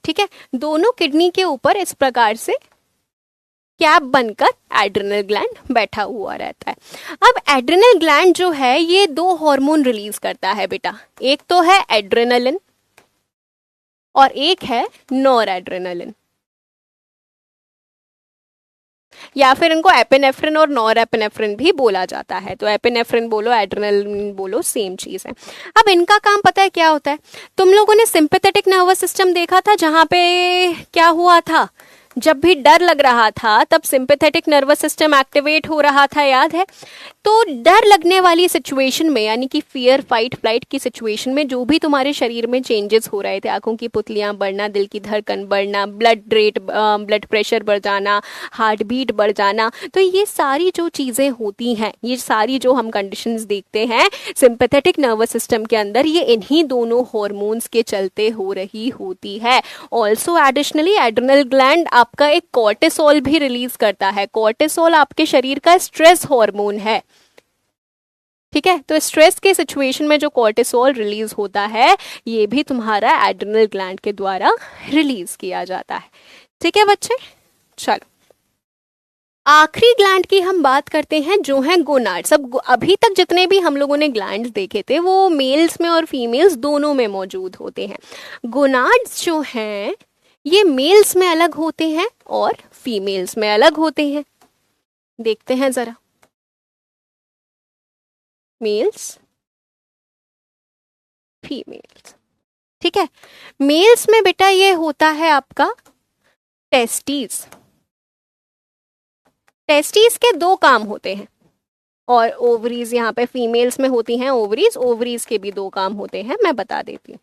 [SPEAKER 1] ठीक है, दोनों किडनी के ऊपर इस प्रकार से कैप बनकर एड्रिनल ग्लैंड बैठा हुआ रहता है। अब एड्रिनल ग्लैंड जो है ये दो हार्मोन रिलीज करता है बेटा, एक तो है एड्रेनलिन और एक है नॉर एड्रेनलिन, या फिर इनको एपिनेफ्रिन और नॉर एपिनेफ्रिन भी बोला जाता है। तो एपिनेफ्रिन बोलो एड्रेनलिन बोलो, सेम चीज है। अब इनका काम पता है क्या होता है? तुम लोगों ने सिंपैथेटिक नर्वस सिस्टम देखा था, जहां पे क्या हुआ था? जब भी डर लग रहा था तब सिंपैथेटिक नर्वस सिस्टम एक्टिवेट हो रहा था, याद है? तो डर लगने वाली सिचुएशन में, यानी कि फियर फाइट फ्लाइट की सिचुएशन में, जो भी तुम्हारे शरीर में चेंजेस हो रहे थे, आंखों की पुतलियां बढ़ना, दिल की धड़कन बढ़ना, ब्लड रेट ब्लड प्रेशर बढ़ जाना, हार्ट बीट बढ़ जाना, तो ये सारी जो चीजें होती हैं, ये सारी जो हम कंडीशंस देखते हैं सिंपैथेटिक नर्वस सिस्टम के अंदर, ये इन्हीं दोनों हॉर्मोन्स के चलते हो रही होती है। ऑल्सो एडिशनली एड्रिनल ग्लैंड आपका एक कॉर्टिसोल भी रिलीज करता है। कॉर्टिसोल आपके शरीर का स्ट्रेस हार्मोन है। ठीक है, तो स्ट्रेस के सिचुएशन में जो कॉर्टिसोल रिलीज होता है, ये भी तुम्हारा एड्रिनल ग्लैंड के द्वारा रिलीज किया जाता है। ठीक है बच्चे, चलो आखिरी ग्लैंड की हम बात करते हैं, जो है गोनाड्स। अब अभी तक जितने भी हम लोगों ने ग्लैंड्स देखे थे वो मेल्स में और फीमेल्स दोनों में मौजूद होते हैं। गोनाड्स जो हैं ये मेल्स में अलग होते हैं और फीमेल्स में अलग होते हैं। देखते हैं जरा, मेल्स फीमेल्स। ठीक है, मेल्स में बेटा ये होता है आपका टेस्टीज। टेस्टीज के दो काम होते हैं, और ओवरीज यहाँ पे फीमेल्स में होती हैं ओवरीज। ओवरीज के भी दो काम होते हैं, मैं बता देती हूँ।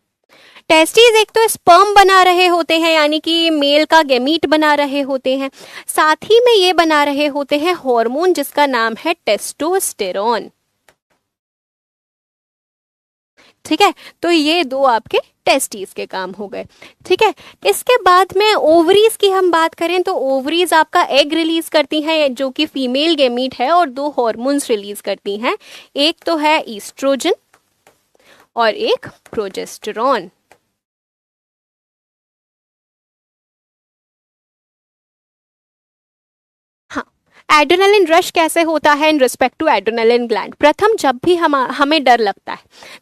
[SPEAKER 1] टेस्टिस एक तो स्पर्म बना रहे होते हैं, यानी कि मेल का गेमीट बना रहे होते हैं, साथ ही में ये बना रहे होते हैं हार्मोन जिसका नाम है टेस्टोस्टेरोन। ठीक है, तो ये दो आपके टेस्टिस के काम हो गए। ठीक है, इसके बाद में ओवरीज की हम बात करें तो ओवरीज आपका एग रिलीज करती हैं जो कि फीमेल गेमीट है, और दो हॉर्मोन्स रिलीज करती हैं। एक तो है ईस्ट्रोजन और एक प्रोजेस्टेरॉन। हाँ, एड्रेनलिन रश कैसे होता है in respect to adrenaline gland? प्रथम, जब भी हमें डर लगता है,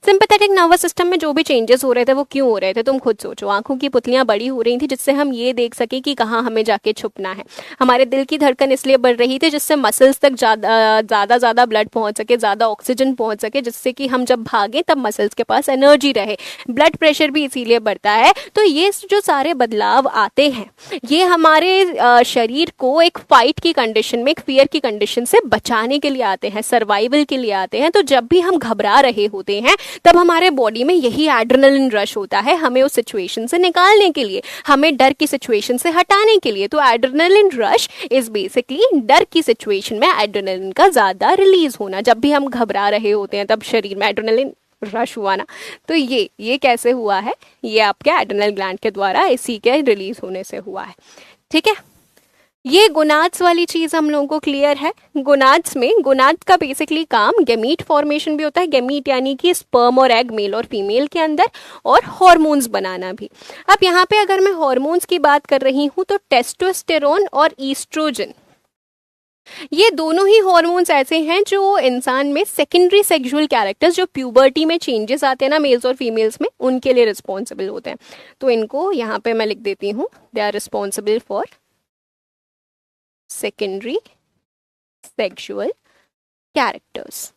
[SPEAKER 1] सिंपैथेटिक नर्वस सिस्टम में जो भी चेंजेस हो रहे थे वो क्यों हो रहे थे, तुम खुद सोचो। आंखों की पुतलियां बड़ी हो रही थी जिससे हम ये देख सके कि कहाँ हमें जाके छुपना है। हमारे दिल की धड़कन इसलिए बढ़ रही थी जिससे मसल्स तक ज्यादा ज्यादा ब्लड पहुंच सके, ज्यादा ऑक्सीजन पहुंच सके, जिससे कि हम जब भागे तब मसल्स के पास एनर्जी रहे। ब्लड प्रेशर भी इसीलिए बढ़ता है। तो ये जो सारे बदलाव आते हैं, ये हमारे शरीर को एक फाइट की कंडीशन में, एक फियर की कंडीशन से बचाने के लिए आते हैं, सर्वाइवल के लिए आते हैं। तो जब भी हम घबरा रहे होते हैं तब हमारे बॉडी में यही एड्रेनलिन रश होता है, हमें उस सिचुएशन से निकालने के लिए, हमें डर की सिचुएशन से हटाने के लिए। तो एड्रेनलिन रश इज बेसिकली डर की सिचुएशन में एड्रेनलिन का ज्यादा रिलीज होना। जब भी हम घबरा रहे होते हैं तब शरीर में एड्रेनलिन रश हुआ ना। तो ये कैसे हुआ है? ये आपके एड्रेनल ग्लैंड के द्वारा इसी के रिलीज होने से हुआ है। ठीक है, ये गोनाड्स वाली चीज हम लोगों को क्लियर है। गोनाड्स में, गोनाड्स का बेसिकली काम गेमीट फॉर्मेशन भी होता है, गेमीट यानी कि स्पर्म और एग मेल और फीमेल के अंदर, और हॉर्मोन्स बनाना भी। अब यहाँ पे अगर मैं हॉर्मोन्स की बात कर रही हूँ तो टेस्टोस्टेरोन और ईस्ट्रोजन, ये दोनों ही हॉर्मोन्स ऐसे हैं जो इंसान में सेकेंडरी सेक्सुअल कैरेक्टर्स, जो प्यूबर्टी में चेंजेस आते हैं ना मेल्स और फीमेल्स में, उनके लिए रिस्पॉन्सिबल होते हैं। तो इनको यहाँ पे मैं लिख देती हूँ, they are responsible for secondary sexual characters.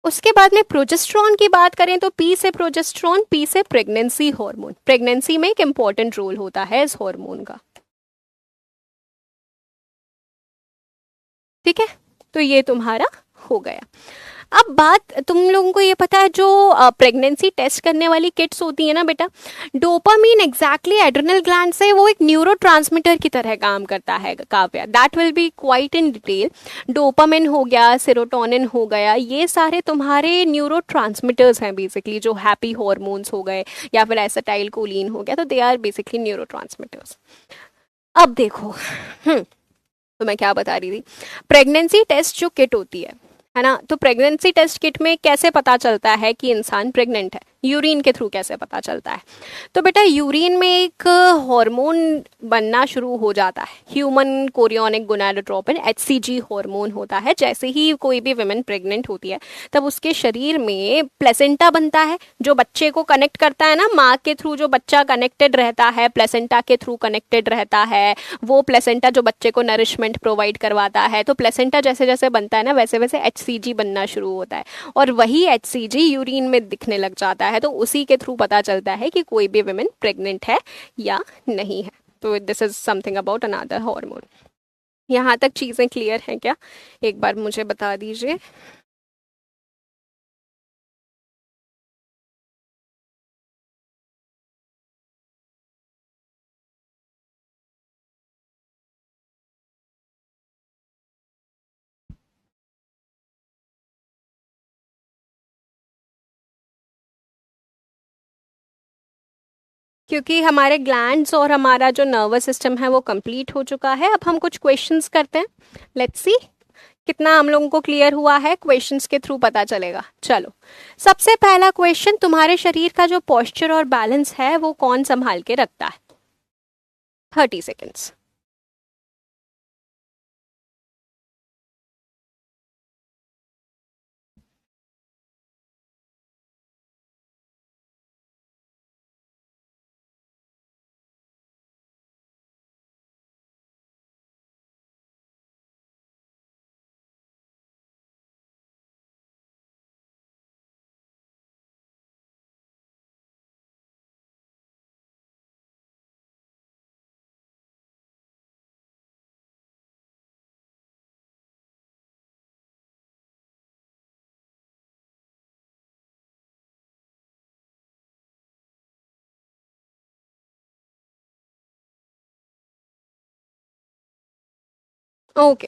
[SPEAKER 1] उसके बाद में प्रोजेस्ट्रॉन की बात करें तो पी से प्रोजेस्ट्रॉन, पी से प्रेगनेंसी हार्मोन। प्रेगनेंसी में एक इंपॉर्टेंट रोल होता है इस हार्मोन का। ठीक है, तो ये तुम्हारा हो गया। अब बात, तुम लोगों को ये पता है जो प्रेगनेंसी टेस्ट करने वाली किट्स होती है ना बेटा, डोपामीन एग्जैक्टली एड्रेनल ग्लैंड से वो एक न्यूरोट्रांसमीटर की तरह काम करता है Kavya, that will be quite in detail. Dopamine हो गया, सेरोटोनिन हो गया, ये सारे तुम्हारे न्यूरोट्रांसमीटर्स हैं बेसिकली, जो हैप्पी हॉर्मोन्स हो गए या फिर एसिटाइल कोलिन हो गया, तो दे आर बेसिकली न्यूरोट्रांसमीटर्स। अब देखो, तो मैं क्या बता रही थी, प्रेगनेंसी टेस्ट जो किट होती है ना, तो प्रेगनेंसी टेस्ट किट में कैसे पता चलता है कि इंसान प्रेग्नेंट है? यूरिन के थ्रू कैसे पता चलता है? तो बेटा यूरिन में एक हार्मोन बनना शुरू हो जाता है, human chorionic gonadotropin, HCG hormone होता है। जैसे ही कोई भी वुमेन प्रेग्नेंट होती है तब उसके शरीर में प्लेसेंटा बनता है जो बच्चे को कनेक्ट करता है ना, माँ के थ्रू जो बच्चा कनेक्टेड रहता है, प्लेसेंटा के थ्रू कनेक्टेड रहता है। वो प्लेसेंटा जो बच्चे को नरिशमेंट प्रोवाइड करवाता है। तो प्लेसेंटा जैसे जैसे बनता है ना, वैसे वैसे एचसीजी बनना शुरू होता है, और वही एचसीजी यूरिन में दिखने लग जाता है। तो उसी के थ्रू पता चलता है कि कोई भी वुमेन प्रेग्नेंट है या नहीं है। तो this is something about another hormone. यहाँ तक चीजें क्लियर हैं क्या? एक बार मुझे बता दीजिए। क्योंकि हमारे ग्लैंड्स और हमारा जो नर्वस सिस्टम है वो कंप्लीट हो चुका है, अब हम कुछ क्वेश्चंस करते हैं। लेट्स सी कितना हम लोगों को क्लियर हुआ है, क्वेश्चंस के थ्रू पता चलेगा। चलो, सबसे पहला क्वेश्चन, तुम्हारे शरीर का जो पोस्चर और बैलेंस है वो कौन संभाल के रखता है? 30 सेकेंड्स। ओके,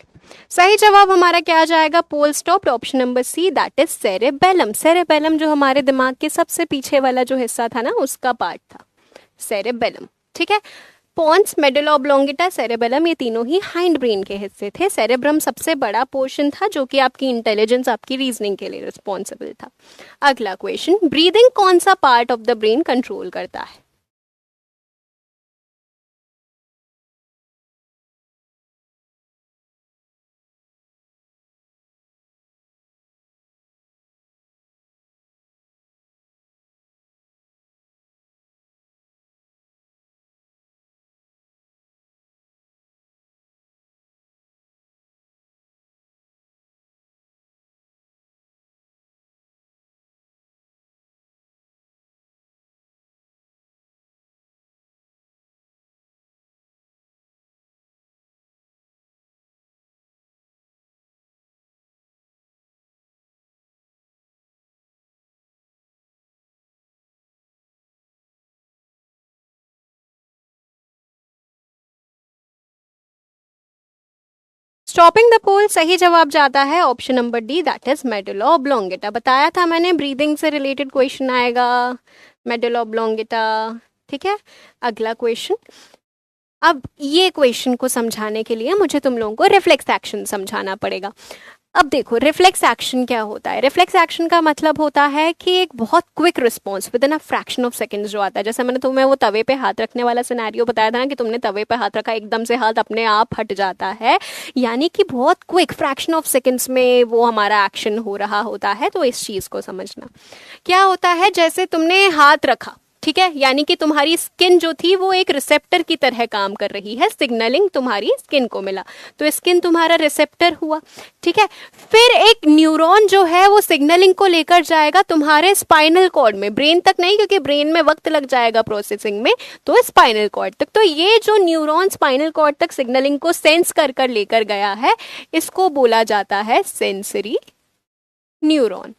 [SPEAKER 1] सही जवाब हमारा क्या आ जाएगा? Poll stopped, option number C, that is cerebellum. Cerebellum जो हमारे दिमाग के सबसे पीछे वाला जो हिस्सा था ना, उसका पार्ट था सेरेबेलम। ठीक है। पॉन्स, मेडुला ऑब्लोंगेटा, सेरेबेलम, ये तीनों ही हाइंड ब्रेन के हिस्से थे। सेरेब्रम सबसे बड़ा पोर्शन था जो कि आपकी इंटेलिजेंस, आपकी रीजनिंग के लिए रिस्पॉन्सिबल था। अगला क्वेश्चन, ब्रीदिंग कौन सा part of the brain control करता है? स्टॉपिंग द पोल, सही जवाब जाता है option number D, that is medulla oblongata. बताया था मैंने, ब्रीदिंग से रिलेटेड क्वेश्चन आएगा, मेडुला ऑब्लोंगेटा। ठीक है। अगला क्वेश्चन, अब ये क्वेश्चन को समझाने के लिए मुझे तुम लोगों को रिफ्लेक्स एक्शन समझाना पड़ेगा। अब देखो, रिफ्लेक्स एक्शन क्या होता है? रिफ्लेक्स एक्शन का मतलब होता है कि एक बहुत quick response with in a fraction of seconds जो आता है। जैसे मैंने तुम्हें वो तवे पे हाथ रखने वाला सिनेरियो बताया था ना, कि तुमने तवे पे हाथ रखा, एकदम से हाथ अपने आप हट जाता है, यानी कि बहुत क्विक फ्रैक्शन ऑफ सेकंड्स में वो हमारा एक्शन हो रहा होता है। तो इस चीज को समझना, क्या होता है, जैसे तुमने हाथ रखा, ठीक है, यानी कि तुम्हारी स्किन जो थी वो एक रिसेप्टर की तरह काम कर रही है, सिग्नलिंग तुम्हारी स्किन को मिला, तो स्किन तुम्हारा रिसेप्टर हुआ। ठीक है। फिर एक न्यूरॉन जो है वो सिग्नलिंग को लेकर जाएगा तुम्हारे स्पाइनल कॉर्ड में, ब्रेन तक नहीं, क्योंकि ब्रेन में वक्त लग जाएगा प्रोसेसिंग में, तो स्पाइनल कॉर्ड तक। तो ये जो न्यूरॉन स्पाइनल कॉर्ड तक सिग्नलिंग को सेंस कर कर लेकर गया है, इसको बोला जाता है सेंसरी न्यूरॉन।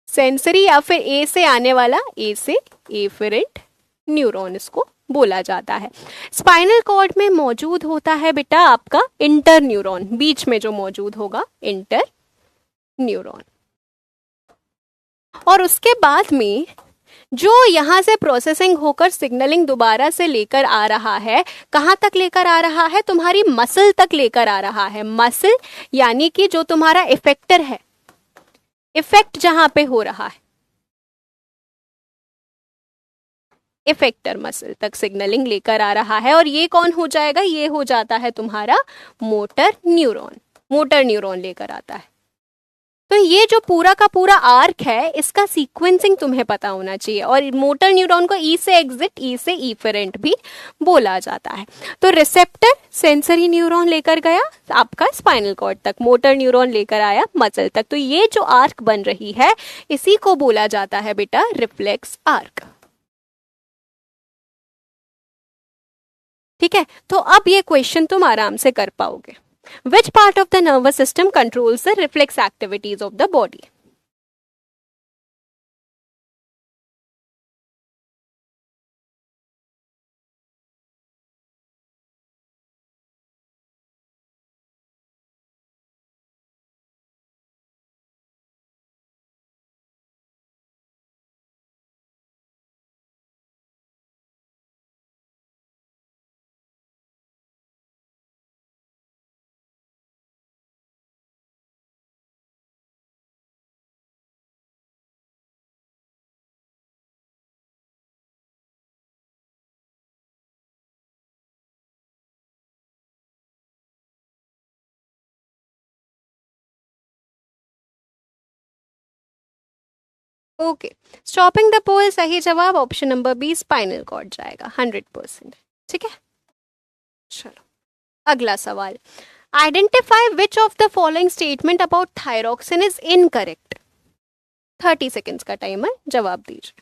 [SPEAKER 1] सेंसरी या फिर ए से आने वाला, ए से एफरेंट न्यूरॉन इसको बोला जाता है। स्पाइनल कॉर्ड में मौजूद होता है बेटा आपका इंटर न्यूरॉन, बीच में जो मौजूद होगा इंटर न्यूरॉन। और उसके बाद में जो यहां से प्रोसेसिंग होकर सिग्नलिंग दोबारा से लेकर आ रहा है, कहां तक लेकर आ रहा है? तुम्हारी मसल तक लेकर आ रहा है। मसल यानी कि जो तुम्हारा इफेक्टर है, इफेक्ट जहां पे हो रहा है, इफेक्टर मसल तक सिग्नलिंग लेकर आ रहा है। और ये कौन हो जाएगा? ये हो जाता है तुम्हारा मोटर न्यूरॉन। मोटर न्यूरॉन लेकर आता है। तो ये जो पूरा का पूरा आर्क है, इसका सीक्वेंसिंग तुम्हें पता होना चाहिए। और मोटर न्यूरॉन को ई से एग्जिट, ई से इफेरेंट भी बोला जाता है। तो रिसेप्टर सेंसरी न्यूरॉन लेकर गया आपका स्पाइनल कॉर्ड तक, मोटर न्यूरॉन लेकर आया मसल तक। तो ये जो आर्क बन रही है, इसी को बोला जाता है बेटा रिफ्लेक्स आर्क। ठीक है। तो अब ये क्वेश्चन तुम आराम से कर पाओगे। Which part of the nervous system controls the reflex activities of the body? Okay, stopping the poll, सही जवाब option number B, spinal cord जाएगा 100%। ठीक है। चलो, अगला सवाल, identify which of the following statement about thyroxine is incorrect. 30 seconds का टाइमर, जवाब दीजिए।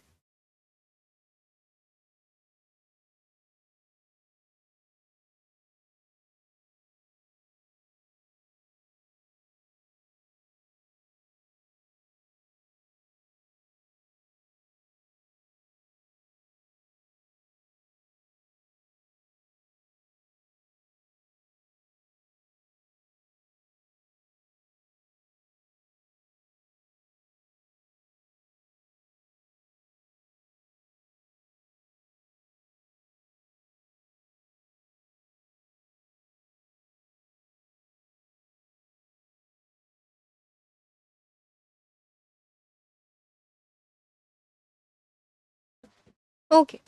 [SPEAKER 1] ओके,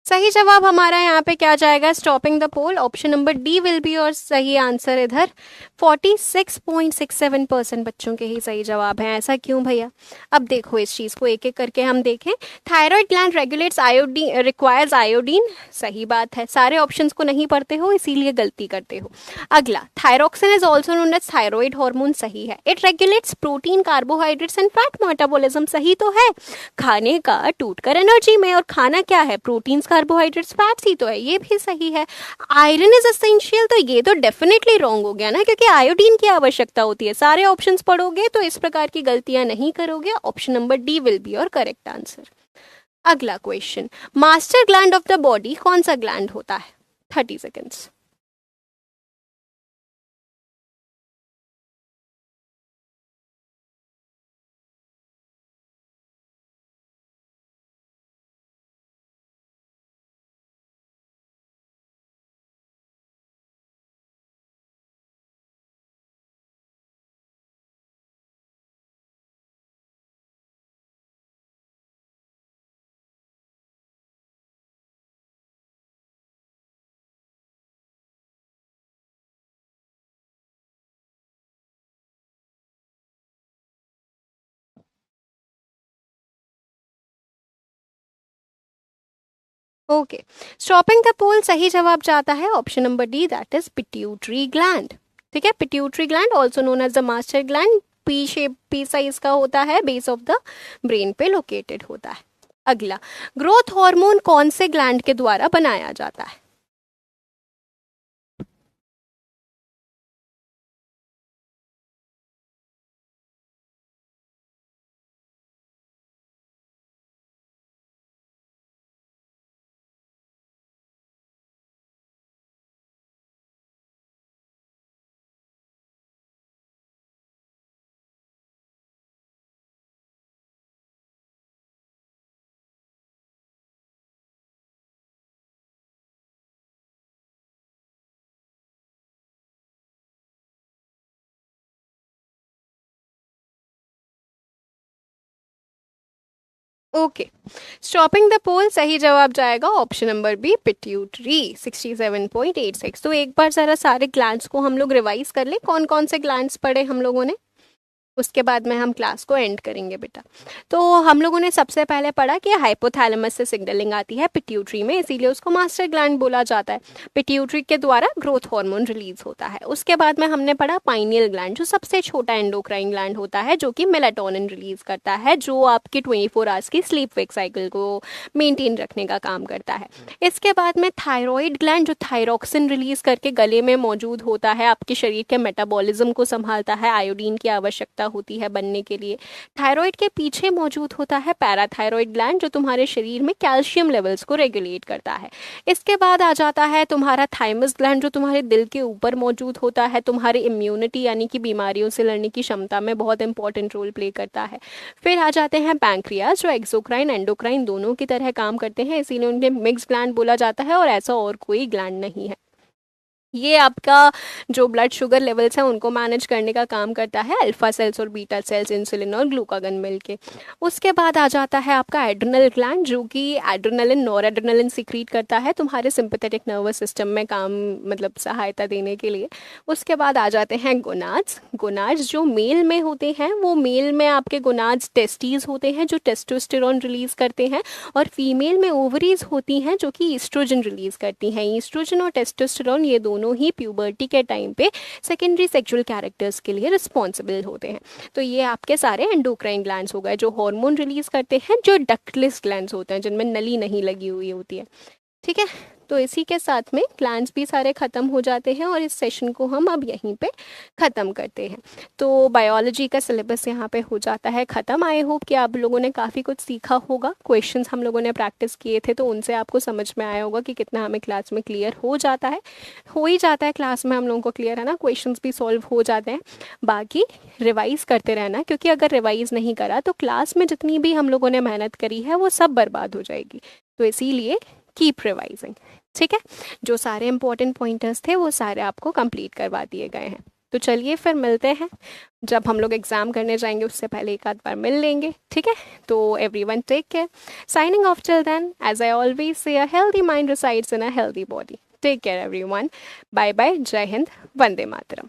[SPEAKER 1] सही जवाब हमारा यहाँ पे क्या जाएगा, stopping the poll. Option number D will be और सही आंसर इधर। 46.67% बच्चों के ही सही जवाब हैं। ऐसा क्यों भैया? अब देखो इस चीज़ को एक एक करके हम देखें। Thyroid gland regulates iodine, requires iodine, सही बात है। सारे ऑप्शंस को नहीं पढ़ते हो इसीलिए गलती करते हो। अगला, thyroxine is also known as thyroid hormone, सही है। It regulates protein, carbohydrates and fat metabolism, सही तो है। खाने का टूटकर एनर्जी में, और खाना क्या है, प्रोटीन, कार्बोहाइड्रेट्स, फैट्स ही तो है, ये भी सही है। आयरन इज एसेंशियल, तो ये तो डेफिनेटली रॉन्ग हो गया ना, क्योंकि आयोडीन की आवश्यकता होती है। सारे ऑप्शंस पढ़ोगे तो इस प्रकार की गलतियां नहीं करोगे। Option number D will be और करेक्ट आंसर। अगला question, master gland of the body कौन सा ग्लैंड होता है? 30 seconds. Okay, stopping the poll, सही जवाब जाता है option number D, that is pituitary gland. ठीक है, pituitary gland also known as the master gland, pea shape, pea size का होता है, बेस ऑफ द ब्रेन पे लोकेटेड होता है। अगला, ग्रोथ हार्मोन कौन से ग्लैंड के द्वारा बनाया जाता है? ओके, स्टॉपिंग द पोल, सही जवाब जाएगा ऑप्शन नंबर बी, पिट्यूटरी। 67.86। तो एक बार जरा सारे ग्लैंड्स को हम लोग रिवाइज कर ले, कौन कौन से ग्लैंड्स पढ़े हम लोगों ने, उसके बाद में हम क्लास को एंड करेंगे बेटा। तो हम लोगों ने सबसे पहले पढ़ा कि हाइपोथैलेमस से सिग्नलिंग आती है पिट्यूटरी में, इसीलिए उसको मास्टर ग्लैंड बोला जाता है। पिट्यूटरी के द्वारा ग्रोथ हार्मोन रिलीज होता है। उसके बाद में हमने पढ़ा पाइनियल ग्लैंड, जो सबसे छोटा एंडोक्राइन ग्लैंड होता है, जो कि मेलाटोनिन रिलीज करता है, जो आपकी 24 आवर्स की स्लीप वेक साइकिल को मेंटेन रखने का काम करता है। इसके बाद में थायराइड ग्लैंड, जो थायरोक्सिन रिलीज करके गले में मौजूद होता है, आपके शरीर के मेटाबॉलिज्म को संभालता है, आयोडीन की आवश्यकता होती है बनने के लिए। थायराइड के पीछे मौजूद होता है पैराथायराइड ग्लैंड, जो तुम्हारे शरीर में कैल्शियम लेवल्स को रेगुलेट करता है। इसके बाद आ जाता है तुम्हारा थाइमस ग्लैंड, जो तुम्हारे दिल के ऊपर मौजूद होता है, तुम्हारी इम्यूनिटी यानी कि बीमारियों से लड़ने की क्षमता में बहुत इंपॉर्टेंट रोल प्ले करता है। फिर आ जाते हैं पैंक्रियाज, जो एक्सोक्राइन एंडोक्राइन दोनों की तरह काम करते हैं, इसीलिए उन्हें मिक्स ग्लैंड बोला जाता है, और ऐसा और कोई ग्लैंड नहीं है। ये आपका जो ब्लड शुगर लेवल्स हैं उनको मैनेज करने का काम करता है, अल्फा सेल्स और बीटा सेल्स, इंसुलिन और ग्लूकागन मिलके। उसके बाद आ जाता है आपका एड्रिनल ग्लैंड, जो कि एड्रिनलिन, नॉर एड्रिनलिन सिक्रीट करता है तुम्हारे सिंपैथेटिक नर्वस सिस्टम में काम, मतलब सहायता देने के लिए। उसके बाद आ जाते हैं गोनाड्स। गोनाड्स जो मेल में होते हैं, वो मेल में आपके गोनाड्स टेस्टीज होते हैं, जो टेस्टोस्टेरोन रिलीज करते हैं, और फीमेल में ओवरीज होती हैं, जो कि ईस्ट्रोजन रिलीज करती हैं। ईस्ट्रोजन और टेस्टोस्टेरोन ये दोनों ही प्यूबर्टी के टाइम पे सेकेंडरी सेक्सुअल कैरेक्टर्स के लिए रिस्पॉन्सिबल होते हैं। तो ये आपके सारे एंडोक्राइन ग्लैंड्स हो गए, जो हार्मोन रिलीज करते हैं, जो डक्टलेस ग्लैंड्स होते हैं, जिनमें नली नहीं लगी हुई होती है। ठीक है, तो इसी के साथ में ग्लैंड्स भी सारे ख़त्म हो जाते हैं, और इस सेशन को हम अब यहीं पे ख़त्म करते हैं। तो बायोलॉजी का सिलेबस यहाँ पे हो जाता है ख़त्म। आई होप कि आप लोगों ने काफ़ी कुछ सीखा होगा। क्वेश्चंस हम लोगों ने प्रैक्टिस किए थे, तो उनसे आपको समझ में आया होगा कि कितना हमें क्लास में क्लियर हो जाता है। हो ही जाता है क्लास में हम लोगों को क्लियर, है ना, क्वेश्चंस भी सॉल्व हो जाते हैं। बाकी रिवाइज़ करते रहना, क्योंकि अगर रिवाइज़ नहीं करा तो क्लास में जितनी भी हम लोगों ने मेहनत करी है वो सब बर्बाद हो जाएगी। तो इसीलिए कीप रिवाइजिंग। ठीक है, जो सारे इंपॉर्टेंट पॉइंटर्स थे वो सारे आपको कंप्लीट करवा दिए गए हैं। तो चलिए फिर मिलते हैं, जब हम लोग एग्ज़ाम करने जाएंगे उससे पहले एक आध बार मिल लेंगे, ठीक है? तो everyone take care, signing off till then, as I always say, a healthy mind resides in a healthy body. Take care everyone, bye bye, जय हिंद, वंदे मातरम।